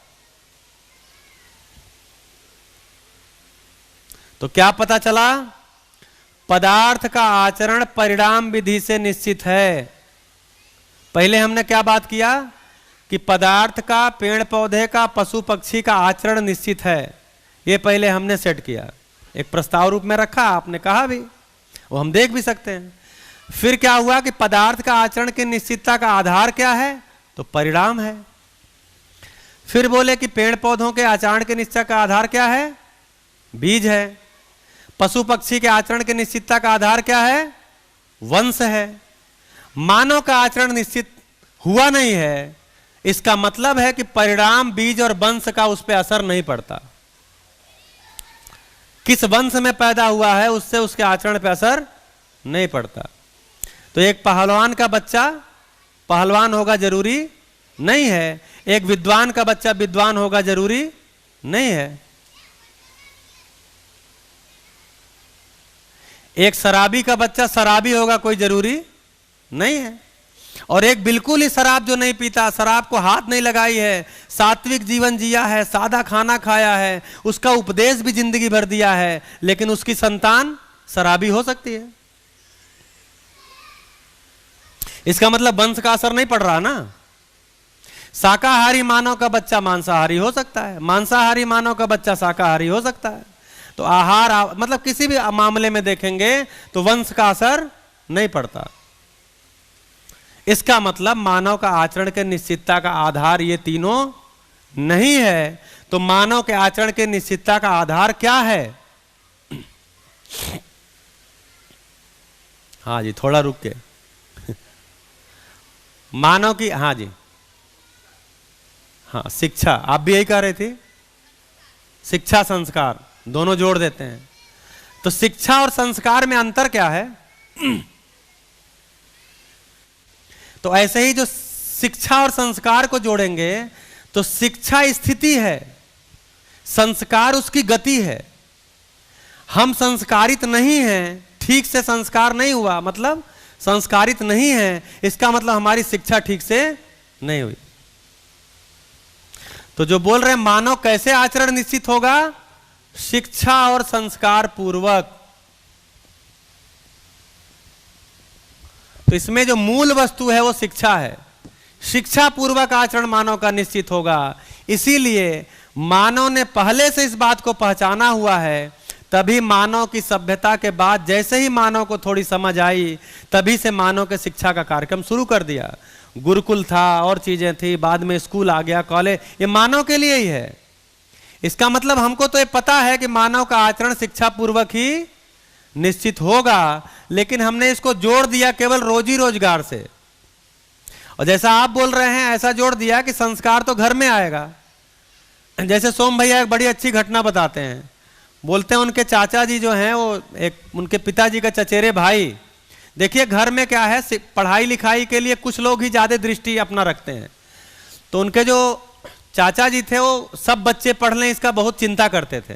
तो क्या पता चला? पदार्थ का आचरण परिणाम विधि से निश्चित है। पहले हमने क्या बात किया कि पदार्थ का, पेड़ पौधे का, पशु पक्षी का आचरण निश्चित है। ये पहले हमने सेट किया, एक प्रस्ताव रूप में रखा, आपने कहा भी, वो हम देख भी सकते हैं। फिर क्या हुआ कि पदार्थ का आचरण की निश्चितता का आधार क्या है? तो परिणाम है। फिर बोले कि पेड़ पौधों के आचरण के निश्चय का आधार क्या है? बीज है। पशु पक्षी के आचरण के निश्चितता का आधार क्या है? वंश है। मानव का आचरण निश्चित हुआ नहीं है, इसका मतलब है कि परिणाम, बीज और वंश का उस पर असर नहीं पड़ता। किस वंश में पैदा हुआ है उससे उसके आचरण पर असर नहीं पड़ता। तो एक पहलवान का बच्चा पहलवान होगा जरूरी नहीं है, एक विद्वान का बच्चा विद्वान होगा जरूरी नहीं है, एक शराबी का बच्चा शराबी होगा कोई जरूरी नहीं है, और एक बिल्कुल ही शराब जो नहीं पीता, शराब को हाथ नहीं लगाई है, सात्विक जीवन जिया है, सादा खाना खाया है, उसका उपदेश भी जिंदगी भर दिया है, लेकिन उसकी संतान शराबी हो सकती है। इसका मतलब वंश का असर नहीं पड़ रहा ना। शाकाहारी मानव का बच्चा मांसाहारी हो सकता है, मांसाहारी मानव का बच्चा शाकाहारी हो सकता है। तो आहार मतलब किसी भी मामले में देखेंगे तो वंश का असर नहीं पड़ता। इसका मतलब मानव का आचरण के निश्चितता का आधार ये तीनों नहीं है। तो मानव के आचरण के निश्चितता का आधार क्या है? हाँ जी, थोड़ा रुक के मानव की, हाँ जी, हाँ, शिक्षा। आप भी यही कह रहे थे, शिक्षा संस्कार दोनों जोड़ देते हैं। तो शिक्षा और संस्कार में अंतर क्या है? तो ऐसे ही जो शिक्षा और संस्कार को जोड़ेंगे तो शिक्षा स्थिति है, संस्कार उसकी गति है। हम संस्कारित नहीं हैं, ठीक से संस्कार नहीं हुआ, मतलब संस्कारित नहीं है, इसका मतलब हमारी शिक्षा ठीक से नहीं हुई। तो जो बोल रहे हैं मानव कैसे आचरण निश्चित होगा, शिक्षा और संस्कार पूर्वक। तो इसमें जो मूल वस्तु है वो शिक्षा है। शिक्षा पूर्वक आचरण मानव का निश्चित होगा। इसीलिए मानव ने पहले से इस बात को पहचाना हुआ है, तभी मानव की सभ्यता के बाद जैसे ही मानव को थोड़ी समझ आई, तभी से मानव के शिक्षा का कार्यक्रम शुरू कर दिया। गुरुकुल था और चीजें थी, बाद में स्कूल आ गया, कॉलेज, ये मानव के लिए ही है। इसका मतलब हमको तो ये पता है कि मानव का आचरण शिक्षा पूर्वक ही निश्चित होगा, लेकिन हमने इसको जोड़ दिया केवल रोजी रोजगार से। और जैसा आप बोल रहे हैं ऐसा जोड़ दिया कि संस्कार तो घर में आएगा। जैसे सोम भैया एक बड़ी अच्छी घटना बताते हैं, बोलते हैं उनके चाचा जी जो हैं वो एक उनके पिताजी का चचेरे भाई, देखिए घर में क्या है, पढ़ाई लिखाई के लिए कुछ लोग ही ज्यादा दृष्टि अपना रखते हैं। तो उनके जो चाचा जी थे वो सब बच्चे पढ़ लें इसका बहुत चिंता करते थे।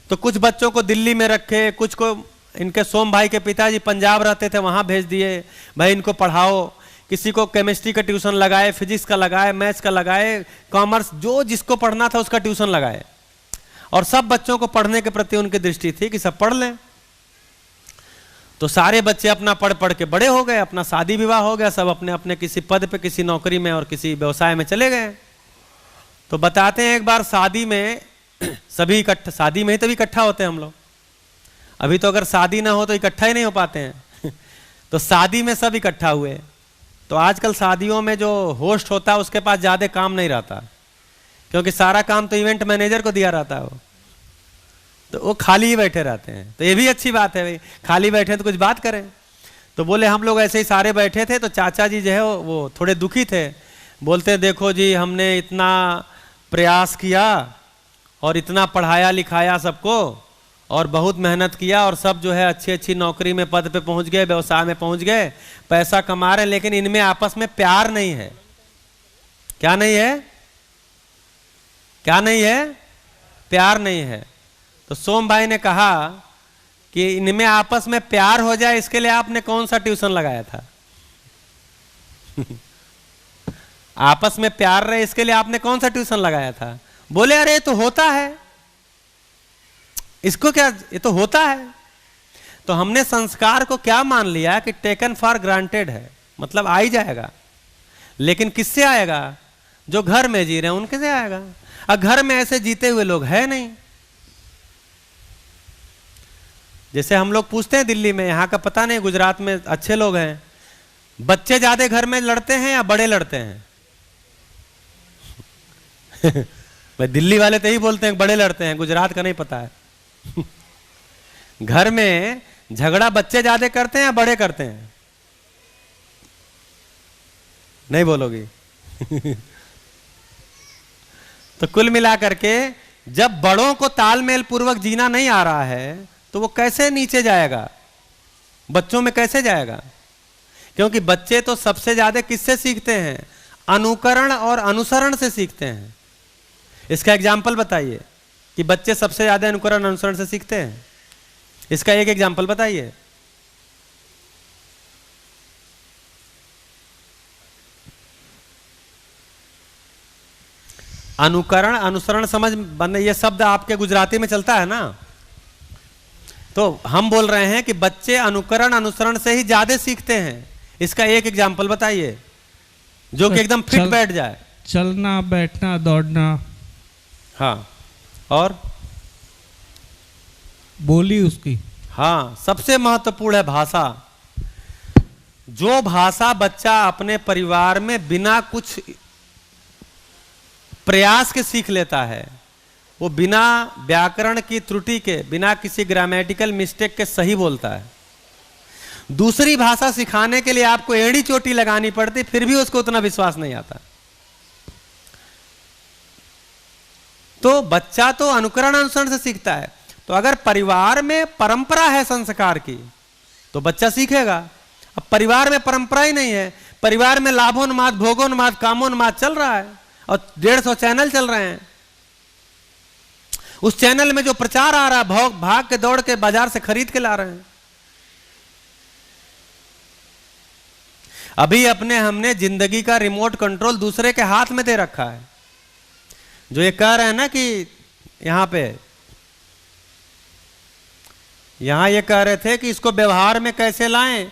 तो कुछ बच्चों को दिल्ली में रखे, कुछ को, इनके सोम भाई के पिताजी पंजाब रहते थे वहां भेज दिए, भाई इनको पढ़ाओ। किसी को केमिस्ट्री का ट्यूशन लगाए, फिजिक्स का लगाए, मैथ्स का लगाए, कॉमर्स, जो जिसको पढ़ना था उसका ट्यूशन लगाए। और सब बच्चों को पढ़ने के प्रति उनकी दृष्टि थी कि सब पढ़ लें। तो सारे बच्चे अपना पढ़ पढ़ के बड़े हो गए, अपना शादी विवाह हो गया, सब अपने अपने किसी पद पे, किसी नौकरी में और किसी व्यवसाय में चले गए। तो बताते हैं एक बार शादी में सभी इकट्ठा, शादी में ही तभी इकट्ठा होते हैं हम लोग, अभी तो अगर शादी ना हो तो इकट्ठा ही नहीं हो पाते हैं। तो शादी में सब इकट्ठा हुए। तो आजकल शादियों में जो होस्ट होता है उसके पास ज्यादा काम नहीं रहता, क्योंकि सारा काम तो इवेंट मैनेजर को दिया रहता है, तो वो खाली ही बैठे रहते हैं। तो ये भी अच्छी बात है भाई, खाली बैठे तो कुछ बात करें। तो बोले हम लोग ऐसे ही सारे बैठे थे, तो चाचा जी जो है वो थोड़े दुखी थे। बोलते देखो जी हमने इतना प्रयास किया और इतना पढ़ाया लिखाया सबको और बहुत मेहनत किया, और सब जो है अच्छी अच्छी नौकरी में, पद पे पहुंच गए, व्यवसाय में पहुंच गए, पैसा कमा रहे, लेकिन इनमें आपस में प्यार नहीं है। क्या नहीं है? क्या नहीं है? प्यार नहीं है। तो सोम भाई ने कहा कि इनमें आपस में प्यार हो जाए इसके लिए आपने कौन सा ट्यूशन लगाया था? आपस में प्यार रहे इसके लिए आपने कौन सा ट्यूशन लगाया था? बोले अरे ये तो होता है, इसको क्या, ये तो होता है। तो हमने संस्कार को क्या मान लिया कि टेकन फॉर ग्रांटेड है, मतलब आ ही जाएगा। लेकिन किससे आएगा? जो घर में जी रहे हैं उनके से आएगा। और घर में ऐसे जीते हुए लोग है नहीं। जैसे हम लोग पूछते हैं दिल्ली में, यहाँ का पता नहीं, गुजरात में अच्छे लोग हैं, बच्चे ज्यादा घर में लड़ते हैं या बड़े लड़ते हैं? भाई दिल्ली वाले तो ही बोलते हैं बड़े लड़ते हैं, गुजरात का नहीं पता है। घर में झगड़ा बच्चे ज्यादा करते हैं या बड़े करते हैं? नहीं बोलोगी? तो कुल मिलाकर के जब बड़ों को तालमेल पूर्वक जीना नहीं आ रहा है तो वो कैसे नीचे जाएगा, बच्चों में कैसे जाएगा? क्योंकि बच्चे तो सबसे ज्यादा किससे सीखते हैं? अनुकरण और अनुसरण से सीखते हैं। इसका एग्जाम्पल बताइए कि बच्चे सबसे ज्यादा अनुकरण अनुसरण से सीखते हैं। इसका एक एग्जाम्पल बताइए। अनुकरण अनुसरण समझ बने, ये शब्द आपके गुजराती में चलता है ना? तो हम बोल रहे हैं कि बच्चे अनुकरण अनुसरण से ही ज्यादा सीखते हैं। इसका एक एग्जाम्पल बताइए जो कि एकदम फिट बैठ जाए। चलना, बैठना, दौड़ना। हाँ, और बोली उसकी। हाँ, सबसे महत्वपूर्ण है भाषा। जो भाषा बच्चा अपने परिवार में बिना कुछ प्रयास के सीख लेता है, वो बिना व्याकरण की त्रुटि के, बिना किसी ग्रामेटिकल मिस्टेक के सही बोलता है। दूसरी भाषा सिखाने के लिए आपको एड़ी चोटी लगानी पड़ती, फिर भी उसको उतना विश्वास नहीं आता। तो बच्चा तो अनुकरण अनुसरण से सीखता है। तो अगर परिवार में परंपरा है संस्कार की तो बच्चा सीखेगा। अब परिवार में परंपरा ही नहीं है, परिवार में लाभोन्माद, भोगोन्माद, कामोन्माद चल रहा है और 150 चैनल चल रहे हैं। उस चैनल में जो प्रचार आ रहा है, भाग के दौड़ के बाजार से खरीद के ला रहे हैं। अभी हमने जिंदगी का रिमोट कंट्रोल दूसरे के हाथ में दे रखा है। जो ये कह रहे हैं ना कि यहां ये कह रहे थे कि इसको व्यवहार में कैसे लाएं,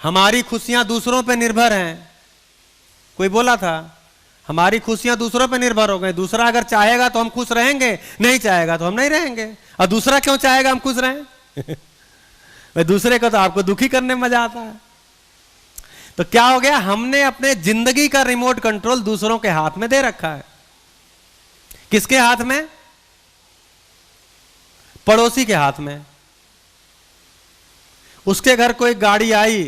हमारी खुशियां दूसरों पे निर्भर हैं। कोई बोला था हमारी खुशियां दूसरों पे निर्भर हो गई, दूसरा अगर चाहेगा तो हम खुश रहेंगे, नहीं चाहेगा तो हम नहीं रहेंगे। और दूसरा क्यों चाहेगा हम खुश रहें? भाई दूसरे को तो आपको दुखी करने में मजा आता है। तो क्या हो गया, हमने अपने जिंदगी का रिमोट कंट्रोल दूसरों के हाथ में दे रखा है। किसके हाथ में? पड़ोसी के हाथ में। उसके घर कोई गाड़ी आई,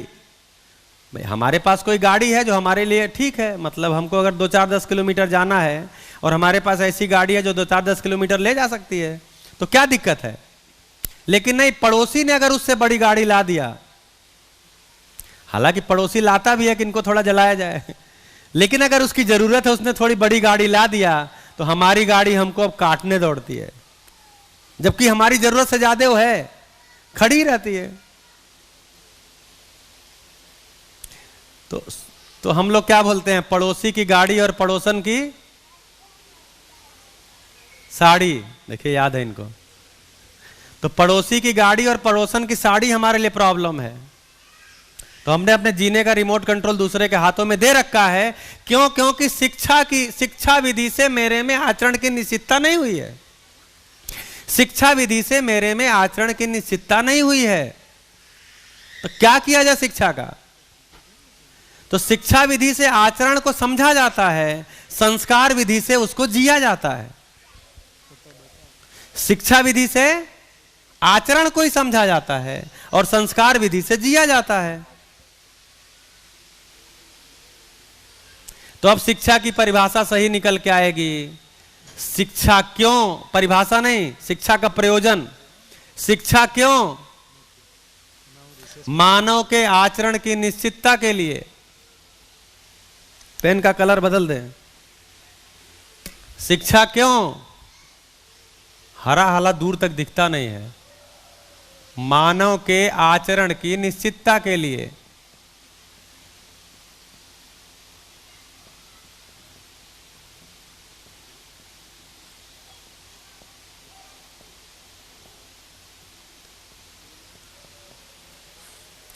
भाई हमारे पास कोई गाड़ी है जो हमारे लिए ठीक है, मतलब हमको अगर 2-4-10 किलोमीटर जाना है और हमारे पास ऐसी गाड़ी है जो 2-4-10 किलोमीटर ले जा सकती है, तो क्या दिक्कत है। लेकिन नहीं, पड़ोसी ने अगर उससे बड़ी गाड़ी ला दिया, हालांकि पड़ोसी लाता भी है कि इनको थोड़ा जलाया जाए, लेकिन अगर उसकी जरूरत है, उसने थोड़ी बड़ी गाड़ी ला दिया, तो हमारी गाड़ी हमको अब काटने दौड़ती है, जबकि हमारी जरूरत से ज्यादा वो है, खड़ी रहती है। तो हम लोग क्या बोलते हैं, पड़ोसी की गाड़ी और पड़ोसन की साड़ी। देखिए याद है इनको। तो पड़ोसी की गाड़ी और पड़ोसन की साड़ी हमारे लिए प्रॉब्लम है। तो हमने अपने जीने का रिमोट कंट्रोल दूसरे के हाथों में दे रखा है। क्यों? क्योंकि शिक्षा विधि से मेरे में आचरण की निश्चितता नहीं हुई है। शिक्षा विधि से मेरे में आचरण की निश्चितता नहीं हुई है। तो क्या किया जाए शिक्षा का? तो शिक्षा विधि से आचरण को समझा जाता है, संस्कार विधि से उसको जिया जाता है। शिक्षा विधि से आचरण को ही समझा जाता है और संस्कार विधि से जिया जाता है। तो अब शिक्षा की परिभाषा सही निकल के आएगी। शिक्षा क्यों, परिभाषा नहीं, शिक्षा का प्रयोजन। शिक्षा क्यों? मानव के आचरण की निश्चितता के लिए। पेन का कलर बदल दें। शिक्षा क्यों? हरा हला दूर तक दिखता नहीं है। मानव के आचरण की निश्चितता के लिए।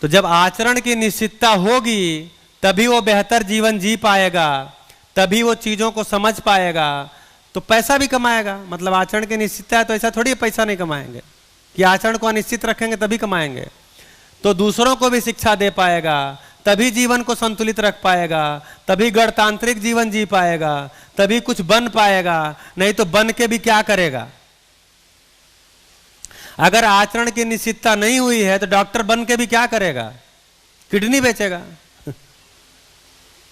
तो जब आचरण की निश्चितता होगी तभी वो बेहतर जीवन जी पाएगा, तभी वो चीजों को समझ पाएगा, तो पैसा भी कमाएगा। मतलब आचरण की निश्चितता है तो ऐसा थोड़ी पैसा नहीं कमाएंगे कि आचरण को अनिश्चित रखेंगे तभी कमाएंगे। तो दूसरों को भी शिक्षा दे पाएगा, तभी जीवन को संतुलित रख पाएगा, तभी गणतांत्रिक जीवन जी पाएगा, तभी कुछ बन पाएगा। नहीं तो बन के भी क्या करेगा? अगर आचरण की निश्चितता नहीं हुई है तो डॉक्टर बन के भी क्या करेगा? किडनी बेचेगा।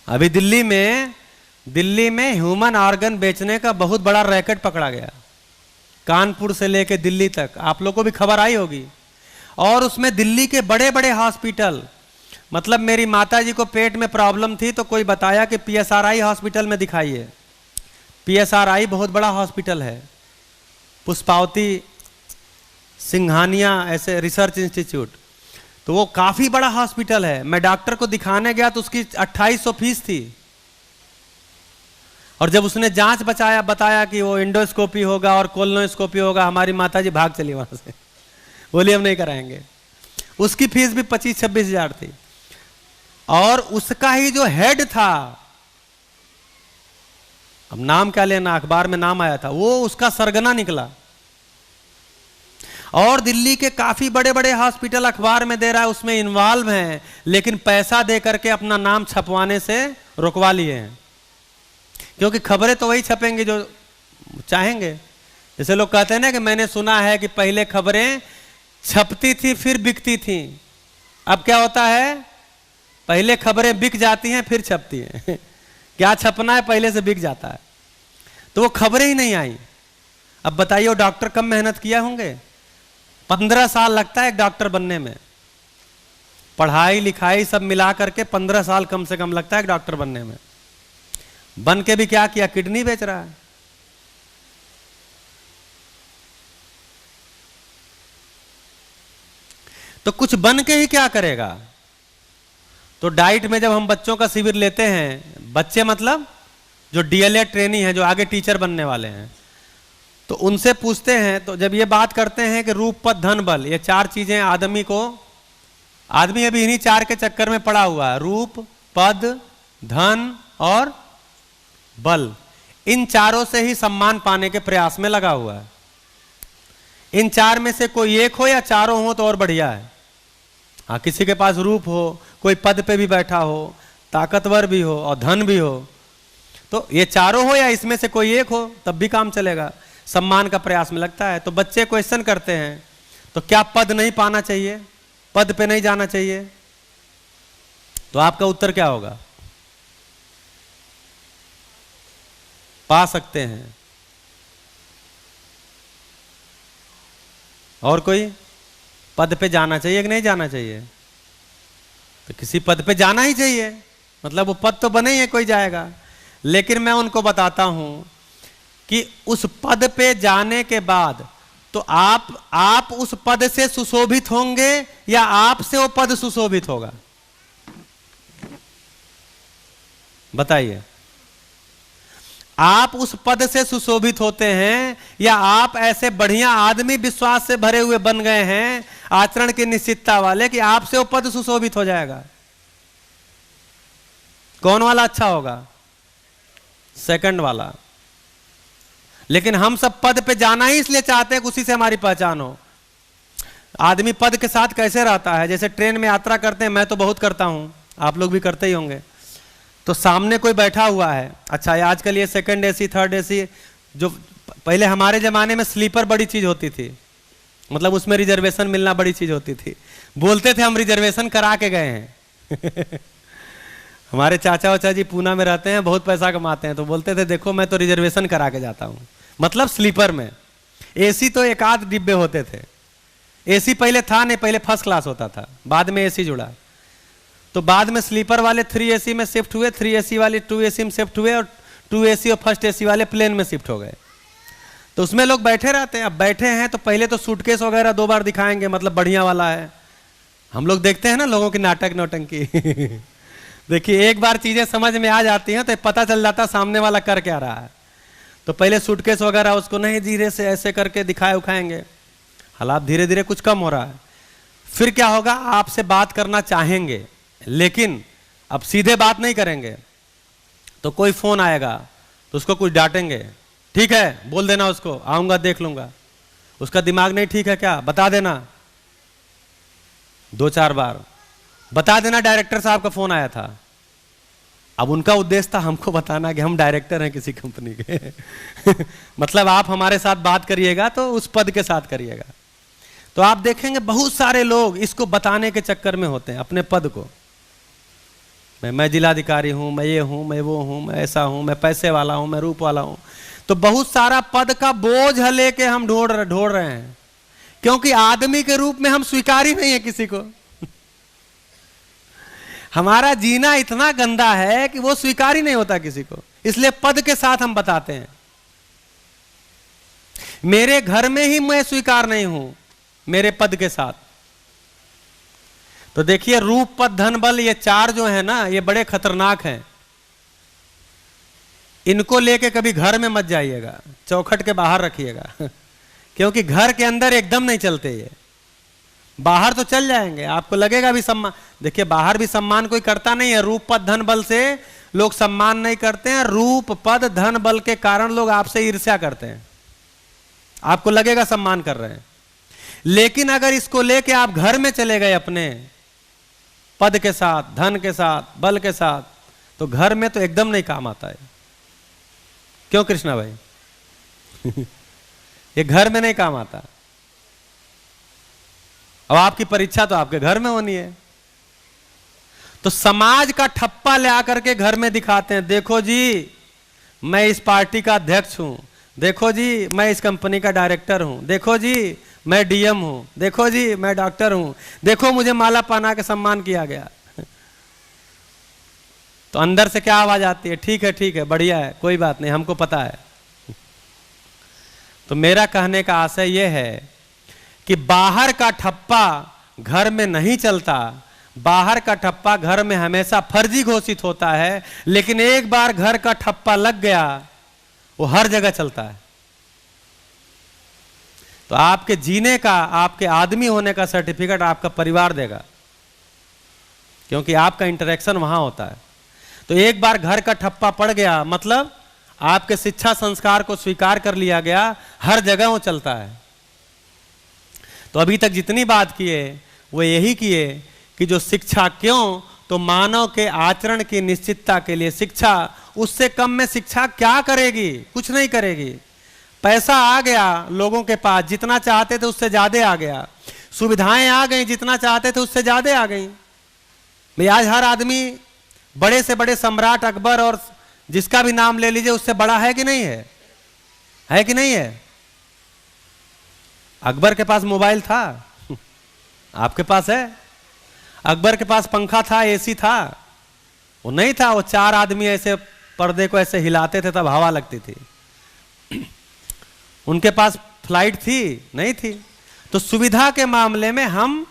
अभी दिल्ली में ह्यूमन ऑर्गन बेचने का बहुत बड़ा रैकेट पकड़ा गया, कानपुर से लेके दिल्ली तक। आप लोगों को भी खबर आई होगी। और उसमें दिल्ली के बड़े बड़े हॉस्पिटल, मतलब मेरी माताजी को पेट में प्रॉब्लम थी तो कोई बताया कि पीएसआरआई हॉस्पिटल में दिखाइए। पीएसआरआई बहुत बड़ा हॉस्पिटल है, पुष्पावती सिंघानिया ऐसे रिसर्च इंस्टीट्यूट। तो वो काफी बड़ा हॉस्पिटल है। मैं डॉक्टर को दिखाने गया तो उसकी 2800 फीस थी। और जब उसने जांच बताया कि वो इंडोस्कोपी होगा और कोलोनोस्कोपी होगा, हमारी माताजी भाग चली वहां से, बोली हम नहीं कराएंगे। उसकी फीस भी 25-26 हजार थी। और उसका ही जो हेड था, अब नाम क्या लेना, अखबार में नाम आया था, वो उसका सरगना निकला। और दिल्ली के काफी बड़े बड़े हॉस्पिटल अखबार में दे रहा है, उसमें इन्वॉल्व हैं, लेकिन पैसा दे करके अपना नाम छपवाने से रुकवा लिए हैं। क्योंकि खबरें तो वही छपेंगे जो चाहेंगे। जैसे लोग कहते हैं ना कि मैंने सुना है कि पहले खबरें छपती थी फिर बिकती थी। अब क्या होता है, पहले खबरें बिक जाती हैं फिर छपती हैं। क्या छपना है, पहले से बिक जाता है। तो वो खबरें ही नहीं आई। अब बताइए वो डॉक्टर कम मेहनत किया होंगे? 15 साल लगता है एक डॉक्टर बनने में। पढ़ाई लिखाई सब मिला करके 15 साल कम से कम लगता है एक डॉक्टर बनने में। बन के भी क्या किया, किडनी बेच रहा है। तो कुछ बन के ही क्या करेगा। तो डाइट में जब हम बच्चों का शिविर लेते हैं, बच्चे मतलब जो डीएलएड ट्रेनी हैं, जो आगे टीचर बनने वाले हैं, तो उनसे पूछते हैं, तो जब ये बात करते हैं कि रूप पद धन बल, ये चार चीजें आदमी अभी इन्हीं चार के चक्कर में पड़ा हुआ है, रूप पद धन और बल। इन चारों से ही सम्मान पाने के प्रयास में लगा हुआ है। इन चार में से कोई एक हो या चारों हो तो और बढ़िया है। हाँ, किसी के पास रूप हो, कोई पद पे भी बैठा हो, ताकतवर भी हो और धन भी हो, तो ये चारों हो या इसमें से कोई एक हो तब भी काम चलेगा, सम्मान का प्रयास में लगता है। तो बच्चे क्वेश्चन करते हैं, तो क्या पद नहीं पाना चाहिए, पद पे नहीं जाना चाहिए? तो आपका उत्तर क्या होगा? पा सकते हैं। और कोई? पद पे जाना चाहिए कि नहीं जाना चाहिए? तो किसी पद पे जाना ही चाहिए, मतलब वो पद तो बने ही है, कोई जाएगा। लेकिन मैं उनको बताता हूं कि उस पद पे जाने के बाद तो आप उस पद से सुशोभित होंगे या आपसे वो पद सुशोभित होगा? बताइए। आप उस पद से सुशोभित होते हैं या आप ऐसे बढ़िया आदमी विश्वास से भरे हुए बन गए हैं, आचरण की निश्चितता वाले, कि आपसे वो पद सुशोभित हो जाएगा? कौन वाला अच्छा होगा? सेकंड वाला। लेकिन हम सब पद पे जाना ही इसलिए चाहते हैं कि उसी से हमारी पहचान हो। आदमी पद के साथ कैसे रहता है? जैसे ट्रेन में यात्रा करते हैं, मैं तो बहुत करता हूं, आप लोग भी करते ही होंगे। तो सामने कोई बैठा हुआ है, अच्छा आजकल ये सेकंड एसी थर्ड एसी, जो पहले हमारे जमाने में स्लीपर बड़ी चीज होती थी, मतलब उसमें रिजर्वेशन मिलना बड़ी चीज होती थी। बोलते थे हम रिजर्वेशन करा के गए हैं। हमारे चाचा वाचा जी पूना में रहते हैं, बहुत पैसा कमाते हैं, तो बोलते थे देखो मैं तो रिजर्वेशन करा के जाता हूं, मतलब स्लीपर में। एसी तो एक आध डिब्बे होते थे, एसी पहले था नहीं, पहले फर्स्ट क्लास होता था, बाद में एसी जुड़ा। तो बाद में स्लीपर वाले 3 एसी में शिफ्ट हुए, 3 एसी वाले 2 एसी में शिफ्ट हुए, और 2 एसी और फर्स्ट एसी वाले प्लेन में शिफ्ट हो गए। तो उसमें लोग बैठे रहते हैं। अब बैठे हैं तो पहले तो सूटकेस वगैरह 2 बार दिखाएंगे, मतलब बढ़िया वाला है। हम लोग देखते हैं ना लोगों की नाटक नौटंकी। देखिए एक बार चीजें समझ में आ जाती हैं तो पता चल जाता सामने वाला कर क्या रहा है। तो पहले सूटकेस वगैरह उसको नहीं धीरे से ऐसे करके दिखाए उखाएंगे, हालात धीरे धीरे कुछ कम हो रहा है। फिर क्या होगा, आपसे बात करना चाहेंगे लेकिन अब सीधे बात नहीं करेंगे, तो कोई फोन आएगा तो उसको कुछ डांटेंगे, ठीक है बोल देना उसको, आऊंगा देख लूंगा। उसका दिमाग नहीं ठीक है क्या, बता देना 2-4 बार, बता देना डायरेक्टर साहब का फोन आया था। अब उनका उद्देश्य था हमको बताना कि हम डायरेक्टर हैं किसी कंपनी के। मतलब आप हमारे साथ बात करिएगा तो उस पद के साथ करिएगा। तो आप देखेंगे बहुत सारे लोग इसको बताने के चक्कर में होते हैं अपने पद को। मैं जिलाधिकारी हूं, मैं ये हूं, मैं वो हूं, मैं ऐसा हूं, मैं पैसे वाला हूं, मैं रूप वाला हूं। तो बहुत सारा पद का बोझ लेके हम ढोड़ रहे हैं, क्योंकि आदमी के रूप में हम स्वीकार ही नहीं है किसी को। हमारा जीना इतना गंदा है कि वो स्वीकार ही नहीं होता किसी को, इसलिए पद के साथ हम बताते हैं। मेरे घर में ही मैं स्वीकार नहीं हूं मेरे पद के साथ। तो देखिए रूप पद धन बल, ये 4 जो है ना, ये बड़े खतरनाक हैं। इनको लेके कभी घर में मत जाइएगा, चौखट के बाहर रखिएगा। क्योंकि घर के अंदर एकदम नहीं चलते ये, बाहर तो चल जाएंगे, आपको लगेगा भी सम्मान। देखिए बाहर भी सम्मान कोई करता नहीं है, रूप पद धन बल से लोग सम्मान नहीं करते हैं। रूप पद धन बल के कारण लोग आपसे ईर्ष्या करते हैं, आपको लगेगा सम्मान कर रहे हैं। लेकिन अगर इसको लेके आप घर में चले गए अपने पद के साथ, धन के साथ, बल के साथ, तो घर में तो एकदम नहीं काम आता है। क्यों कृष्णा भाई? ये घर में नहीं काम आता। अब आपकी परीक्षा तो आपके घर में होनी है, तो समाज का ठप्पा ले आकर के घर में दिखाते हैं, देखो जी मैं इस पार्टी का अध्यक्ष हूं, देखो जी मैं इस कंपनी का डायरेक्टर हूं, देखो जी मैं डीएम हूं, देखो जी मैं डॉक्टर हूं, देखो मुझे माला पहना के सम्मान किया गया। तो अंदर से क्या आवाज आती है, ठीक है बढ़िया है, कोई बात नहीं, हमको पता है। तो मेरा कहने का आशय यह है कि बाहर का ठप्पा घर में नहीं चलता, बाहर का ठप्पा घर में हमेशा फर्जी घोषित होता है, लेकिन एक बार घर का ठप्पा लग गया वो हर जगह चलता है। तो आपके जीने का, आपके आदमी होने का सर्टिफिकेट आपका परिवार देगा, क्योंकि आपका इंटरेक्शन वहां होता है। तो एक बार घर का ठप्पा पड़ गया मतलब आपके शिक्षा संस्कार को स्वीकार कर लिया गया, हर जगह वो चलता है। तो अभी तक जितनी बात किए वो यही किए कि जो शिक्षा, क्यों, तो मानव के आचरण की निश्चितता के लिए शिक्षा। उससे कम में शिक्षा क्या करेगी? कुछ नहीं करेगी। पैसा आ गया लोगों के पास, जितना चाहते थे उससे ज्यादा आ गया। सुविधाएं आ गई, जितना चाहते थे उससे ज्यादा आ गई। भाई आज हर आदमी बड़े से बड़े सम्राट अकबर और जिसका भी नाम ले लीजिए उससे बड़ा है कि नहीं है? है कि नहीं है? अकबर के पास मोबाइल था, आपके पास है? अकबर के पास पंखा था, एसी था? वो नहीं था। वो 4 आदमी ऐसे पर्दे को ऐसे हिलाते थे तब हवा लगती थी। उनके पास फ्लाइट थी? नहीं थी। तो सुविधा के मामले में हम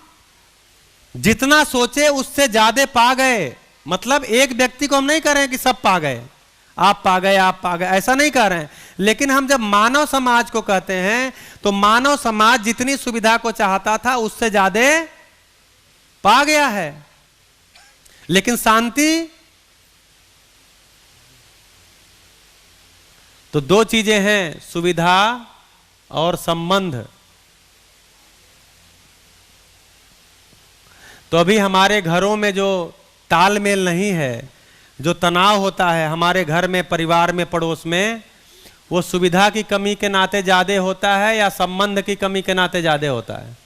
जितना सोचे उससे ज्यादा पा गए। मतलब एक व्यक्ति को हम नहीं कह रहे हैं कि सब पा गए, आप पा गए, आप पा गए, ऐसा नहीं कह रहे हैं। लेकिन हम जब मानव समाज को कहते हैं तो मानव समाज जितनी सुविधा को चाहता था उससे ज्यादा पा गया है। लेकिन शांति, तो 2 चीजें हैं, सुविधा और संबंध। तो अभी हमारे घरों में जो तालमेल नहीं है, जो तनाव होता है हमारे घर में, परिवार में, पड़ोस में, वो सुविधा की कमी के नाते ज्यादा होता है या संबंध की कमी के नाते ज्यादा होता है?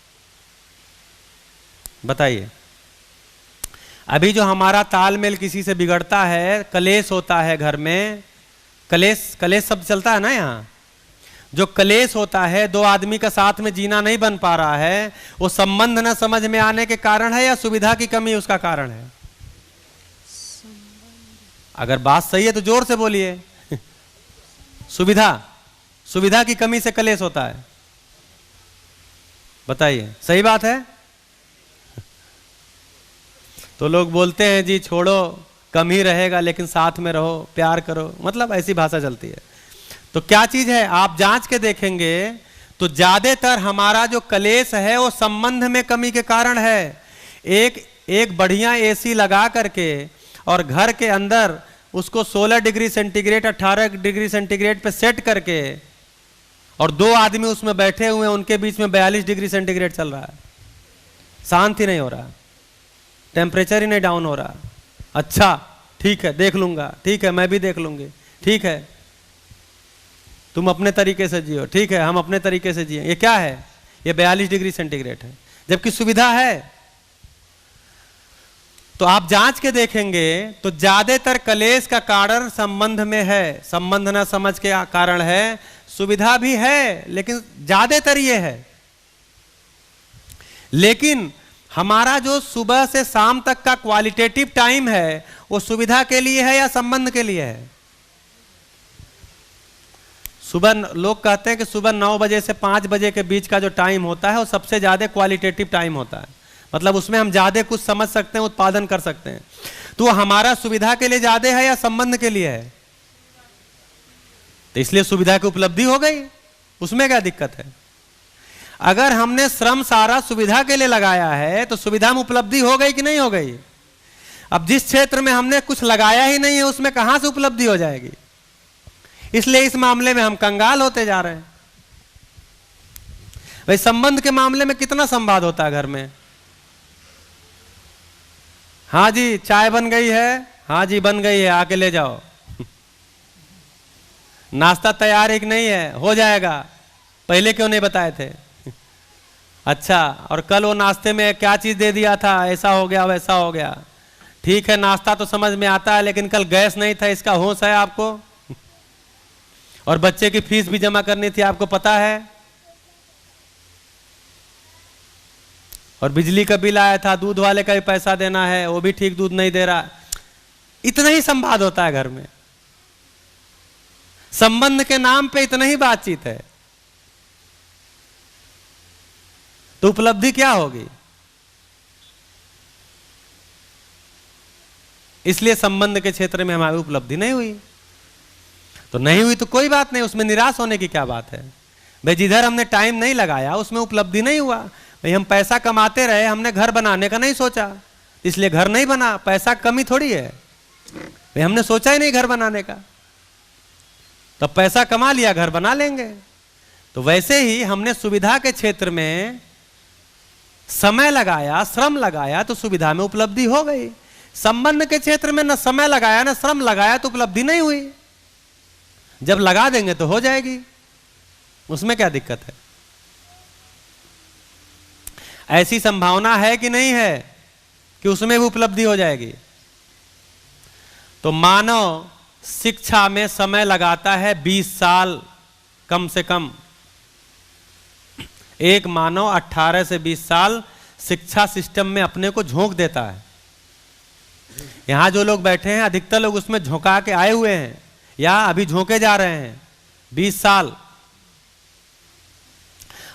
बताइए। अभी जो हमारा तालमेल किसी से बिगड़ता है, कलेश होता है घर में, कलेश शब्द चलता है ना यहाँ, जो कलेश होता है, 2 आदमी का साथ में जीना नहीं बन पा रहा है, वो संबंध न समझ में आने के कारण है या सुविधा की कमी उसका कारण है? अगर बात सही है तो जोर से बोलिए। सुविधा की कमी से कलेश होता है। बताइए, सही बात है? तो लोग बोलते हैं जी छोड़ो, कम ही रहेगा लेकिन साथ में रहो, प्यार करो, मतलब ऐसी भाषा चलती है। तो क्या चीज है, आप जांच के देखेंगे तो ज्यादातर हमारा जो कलेश है वो संबंध में कमी के कारण है। एक बढ़िया एसी लगा करके और घर के अंदर उसको 16 डिग्री सेंटीग्रेड 18 डिग्री सेंटीग्रेड पे सेट करके और 2 आदमी उसमें बैठे हुए हैं, उनके बीच में 42 डिग्री सेंटीग्रेड चल रहा है, शांत ही नहीं हो रहा, टेम्परेचर ही नहीं डाउन हो रहा। अच्छा ठीक है, देख लूंगा, ठीक है मैं भी देख लूंगी, ठीक है तुम अपने तरीके से जियो, ठीक है हम अपने तरीके से जिए। ये क्या है? ये 42 डिग्री सेंटीग्रेड है, जबकि सुविधा है। तो आप जांच के देखेंगे तो ज्यादातर कलेश का कारण संबंध में है, संबंध न समझ के कारण है। सुविधा भी है लेकिन ज्यादातर ये है। लेकिन हमारा जो सुबह से शाम तक का क्वालिटेटिव टाइम है वो सुविधा के लिए है या संबंध के लिए है? सुबह लोग कहते हैं कि सुबह 9 बजे से 5 बजे के बीच का जो टाइम होता है वो सबसे ज्यादा क्वालिटेटिव टाइम होता है, मतलब उसमें हम ज्यादा कुछ समझ सकते हैं, उत्पादन कर सकते हैं। तो हमारा सुविधा के लिए ज्यादा है या संबंध के लिए है? तो इसलिए सुविधा की उपलब्धि हो गई, उसमें क्या दिक्कत है? अगर हमने श्रम सारा सुविधा के लिए लगाया है तो सुविधा में उपलब्धि हो गई कि नहीं हो गई? अब जिस क्षेत्र में हमने कुछ लगाया ही नहीं है उसमें कहां से उपलब्धि हो जाएगी? इसलिए इस मामले में हम कंगाल होते जा रहे हैं। भाई संबंध के मामले में कितना संवाद होता है घर में? हाँ जी चाय बन गई है, हाँ जी बन गई है, आके ले जाओ। नाश्ता तैयार है कि नहीं है? हो जाएगा, पहले क्यों नहीं बताए थे? अच्छा, और कल वो नाश्ते में क्या चीज दे दिया था, ऐसा हो गया वैसा हो गया। ठीक है नाश्ता तो समझ में आता है लेकिन कल गैस नहीं था, इसका होश है आपको? और बच्चे की फीस भी जमा करनी थी, आपको पता है? और बिजली का बिल आया था, दूध वाले का भी पैसा देना है, वो भी ठीक दूध नहीं दे रहा। इतना ही संवाद होता है घर में, संबंध के नाम पे इतना ही बातचीत है। तो उपलब्धि क्या होगी? इसलिए संबंध के क्षेत्र में हमारी उपलब्धि नहीं हुई। तो नहीं हुई तो कोई बात नहीं, उसमें निराश होने की क्या बात है भाई। जिधर हमने टाइम नहीं लगाया उसमें उपलब्धि नहीं हुआ भाई। हम पैसा कमाते रहे, हमने घर बनाने का नहीं सोचा, इसलिए घर नहीं बना। पैसा कमी थोड़ी है भाई, हमने सोचा ही नहीं घर बनाने का, तब पैसा कमा लिया, घर बना लेंगे। तो वैसे ही हमने सुविधा के क्षेत्र में समय लगाया, श्रम लगाया, तो सुविधा में उपलब्धि हो गई। संबंध के क्षेत्र में न समय लगाया न श्रम लगाया तो उपलब्धि नहीं हुई। जब लगा देंगे तो हो जाएगी, उसमें क्या दिक्कत है। ऐसी संभावना है कि नहीं है कि उसमें भी उपलब्धि हो जाएगी। तो मानव शिक्षा में समय लगाता है 20 साल कम से कम। एक मानव 18 से 20 साल शिक्षा सिस्टम में अपने को झोंक देता है। यहां जो लोग बैठे हैं अधिकतर लोग उसमें झोंका के आए हुए हैं या अभी झोंके जा रहे हैं 20 साल।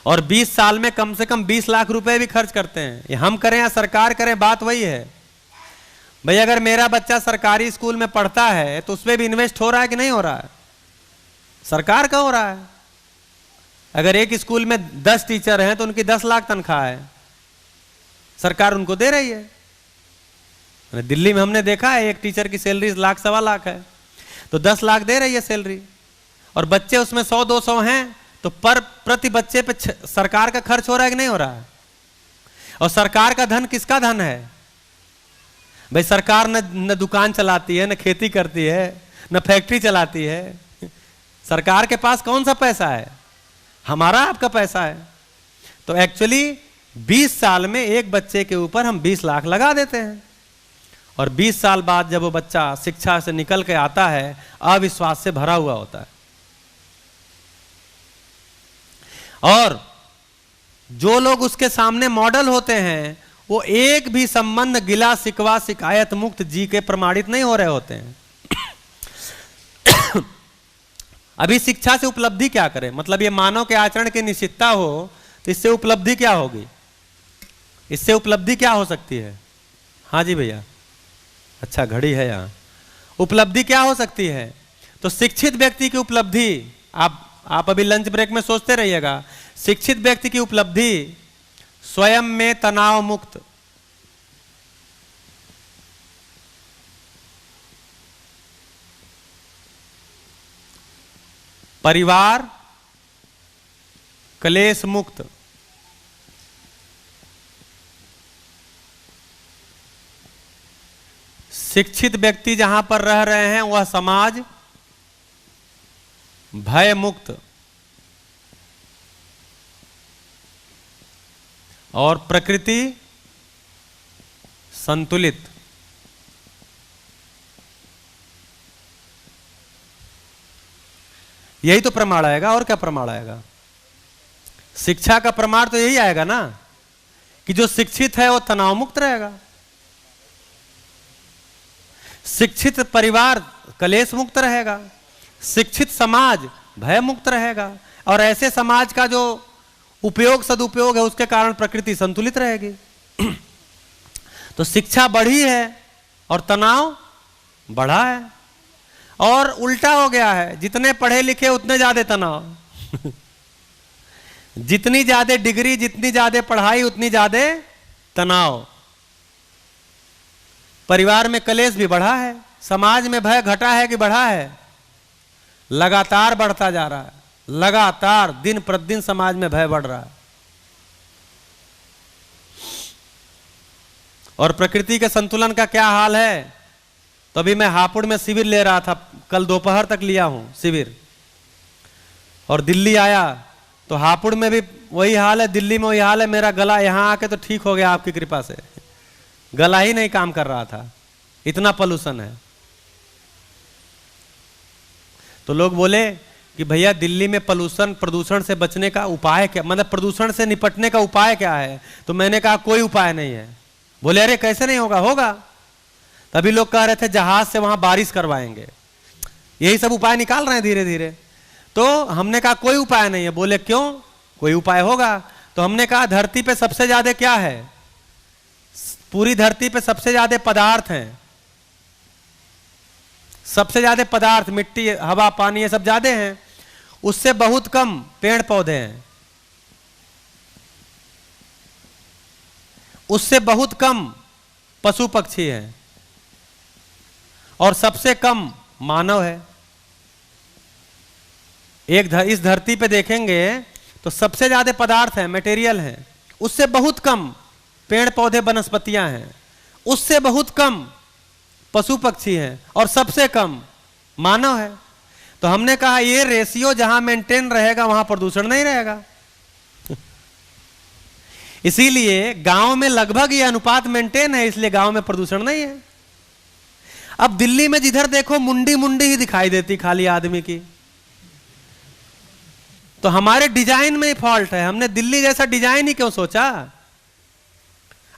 और 20 साल में कम से कम 20 लाख रुपए भी खर्च करते हैं। ये हम करें या सरकार करें, बात वही है भाई। अगर मेरा बच्चा सरकारी स्कूल में पढ़ता है तो उसमें भी इन्वेस्ट हो रहा है कि नहीं हो रहा है? सरकार का हो रहा है। अगर एक स्कूल में 10 टीचर हैं तो उनकी 10 लाख तनख्वाह है, सरकार उनको दे रही है। दिल्ली में हमने देखा है एक टीचर की सैलरी 1 लाख सवा लाख है, तो 10 लाख दे रही है सैलरी। और बच्चे उसमें 100-200 हैं तो प्रति बच्चे पे सरकार का खर्च हो रहा है कि नहीं हो रहा है? और सरकार का धन किसका धन है भाई? सरकार न दुकान चलाती है, न खेती करती है, न फैक्ट्री चलाती है। सरकार के पास कौन सा पैसा है? हमारा आपका पैसा है। तो एक्चुअली 20 साल में एक बच्चे के ऊपर हम 20 लाख लगा देते हैं, और 20 साल बाद जब वो बच्चा शिक्षा से निकल के आता है अविश्वास से भरा हुआ होता है। और जो लोग उसके सामने मॉडल होते हैं वो एक भी संबंध गिला शिकवा शिकायत मुक्त जी के प्रमाणित नहीं हो रहे होते हैं। अभी शिक्षा से उपलब्धि क्या करें? मतलब ये मानव के आचरण की निश्चितता हो तो इससे उपलब्धि क्या होगी? इससे उपलब्धि क्या हो सकती है? हाँ जी भैया, अच्छा घड़ी है यहाँ। उपलब्धि क्या हो सकती है? तो शिक्षित व्यक्ति की उपलब्धि, आप अभी लंच ब्रेक में सोचते रहिएगा। शिक्षित व्यक्ति की उपलब्धि स्वयं में तनाव मुक्त, परिवार क्लेश मुक्त, शिक्षित व्यक्ति जहां पर रह रहे हैं वह समाज भय मुक्त, और प्रकृति संतुलित। यही तो प्रमाण आएगा, और क्या प्रमाण आएगा? शिक्षा का प्रमाण तो यही आएगा ना कि जो शिक्षित है वो तनाव मुक्त रहेगा, शिक्षित परिवार कलेश मुक्त रहेगा, शिक्षित समाज भय मुक्त रहेगा, और ऐसे समाज का जो उपयोग सदुपयोग है उसके कारण प्रकृति संतुलित रहेगी। तो शिक्षा बढ़ी है और तनाव बढ़ा है, और उल्टा हो गया है, जितने पढ़े लिखे उतने ज्यादा तनाव। जितनी ज्यादा डिग्री, जितनी ज्यादा पढ़ाई, उतनी ज्यादा तनाव। परिवार में कलेश भी बढ़ा है, समाज में भय घटा है कि बढ़ा है? लगातार बढ़ता जा रहा है, लगातार दिन प्रतिदिन समाज में भय बढ़ रहा है। और प्रकृति के संतुलन का क्या हाल है? तो अभी मैं हापुड़ में शिविर ले रहा था, कल दोपहर तक लिया हूं शिविर, और दिल्ली आया तो हापुड़ में भी वही हाल है, दिल्ली में वही हाल है। मेरा गला यहां आके तो ठीक हो गया आपकी कृपा से, गला ही नहीं काम कर रहा था, इतना पोल्यूशन है। तो लोग बोले कि भैया दिल्ली में प्रदूषण से बचने का उपाय क्या, मतलब प्रदूषण से निपटने का उपाय क्या है? तो मैंने कहा कोई उपाय नहीं है। बोले अरे कैसे नहीं होगा? होगा। तभी लोग कह रहे थे जहाज से वहां बारिश करवाएंगे, यही सब उपाय निकाल रहे हैं धीरे धीरे। तो हमने कहा कोई उपाय नहीं है। बोले क्यों? कोई उपाय होगा। तो हमने कहा धरती पे सबसे ज्यादा क्या है? पूरी धरती पे सबसे ज्यादा पदार्थ हैं, सबसे ज्यादा पदार्थ मिट्टी, हवा, पानी ये सब ज्यादा हैं, उससे बहुत कम पेड़ पौधे हैं, उससे बहुत कम पशु पक्षी हैं, और सबसे कम मानव है। इस धरती पे देखेंगे तो सबसे ज्यादा पदार्थ है, मटेरियल है, उससे बहुत कम पेड़ पौधे वनस्पतियां हैं, उससे बहुत कम पशु पक्षी हैं, और सबसे कम मानव है। तो हमने कहा ये रेशियो जहां मेंटेन रहेगा वहां प्रदूषण नहीं रहेगा। इसीलिए गांव में लगभग ये अनुपात मेंटेन है, इसलिए गांव में प्रदूषण नहीं है। अब दिल्ली में जिधर देखो मुंडी मुंडी ही दिखाई देती खाली आदमी की। तो हमारे डिजाइन में ही फॉल्ट है, हमने दिल्ली जैसा डिजाइन ही क्यों सोचा?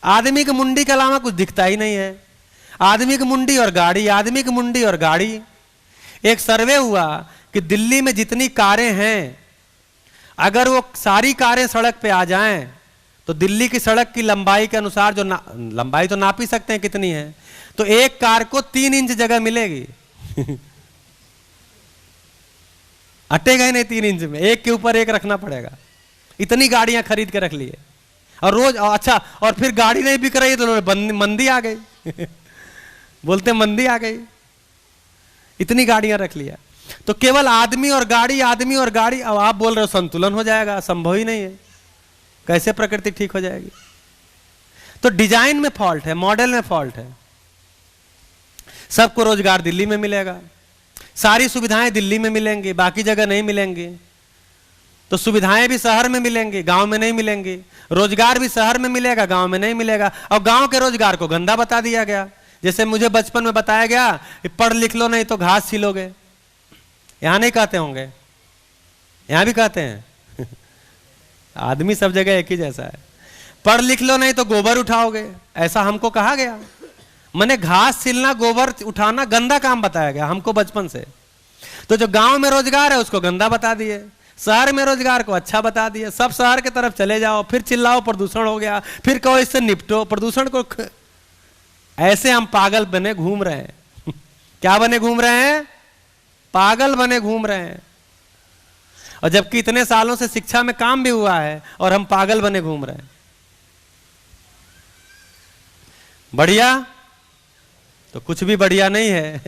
आदमी की मुंडी के अलावा कुछ दिखता ही नहीं है, आदमी की मुंडी और गाड़ी, आदमी की मुंडी और गाड़ी। एक सर्वे हुआ कि दिल्ली में जितनी कारें हैं, अगर वो सारी कारें सड़क पे आ जाएं तो दिल्ली की सड़क की लंबाई के अनुसार जो लंबाई तो नाप ही सकते हैं कितनी है, तो एक कार को 3 इंच जगह मिलेगी। अटेगा ही नहीं 3 इंच में, एक के ऊपर एक रखना पड़ेगा। इतनी गाड़ियां खरीद के रख लिए, और रोज अच्छा, और फिर गाड़ी नहीं बिक रही तो मंदी आ गई। बोलते मंदी आ गई, इतनी गाड़ियां रख लिया। तो केवल आदमी और गाड़ी, आदमी और गाड़ी। अब आप बोल रहे हो संतुलन हो जाएगा, संभव ही नहीं है, कैसे प्रकृति ठीक हो जाएगी? तो डिजाइन में फॉल्ट है, मॉडल में फॉल्ट है। सबको रोजगार दिल्ली में मिलेगा, सारी सुविधाएं दिल्ली में मिलेंगी, बाकी जगह नहीं मिलेंगी। तो सुविधाएं भी शहर में मिलेंगी, गांव में नहीं मिलेंगी। रोजगार भी शहर में मिलेगा, गांव में नहीं मिलेगा। और गांव के रोजगार को गंदा बता दिया गया। जैसे मुझे बचपन में बताया गया कि पढ़ लिख लो नहीं तो घास छिलोगे। यहां नहीं कहते होंगे, यहां भी कहते हैं। आदमी सब जगह एक ही जैसा है। पढ़ लिख लो नहीं तो गोबर उठाओगे, ऐसा हमको कहा गया। मैंने घास छिलना, गोबर उठाना गंदा काम बताया गया हमको बचपन से। तो जो गांव में रोजगार है उसको गंदा बता दिए, शहर में रोजगार को अच्छा बता दिए। सब शहर की तरफ चले जाओ, फिर चिल्लाओ प्रदूषण हो गया, फिर कहो इससे निपटो प्रदूषण को। ऐसे हम पागल बने घूम रहे हैं। क्या बने घूम रहे हैं? पागल बने घूम रहे हैं। और जबकि इतने सालों से शिक्षा में काम भी हुआ है और हम पागल बने घूम रहे हैं। बढ़िया? तो कुछ भी बढ़िया नहीं है।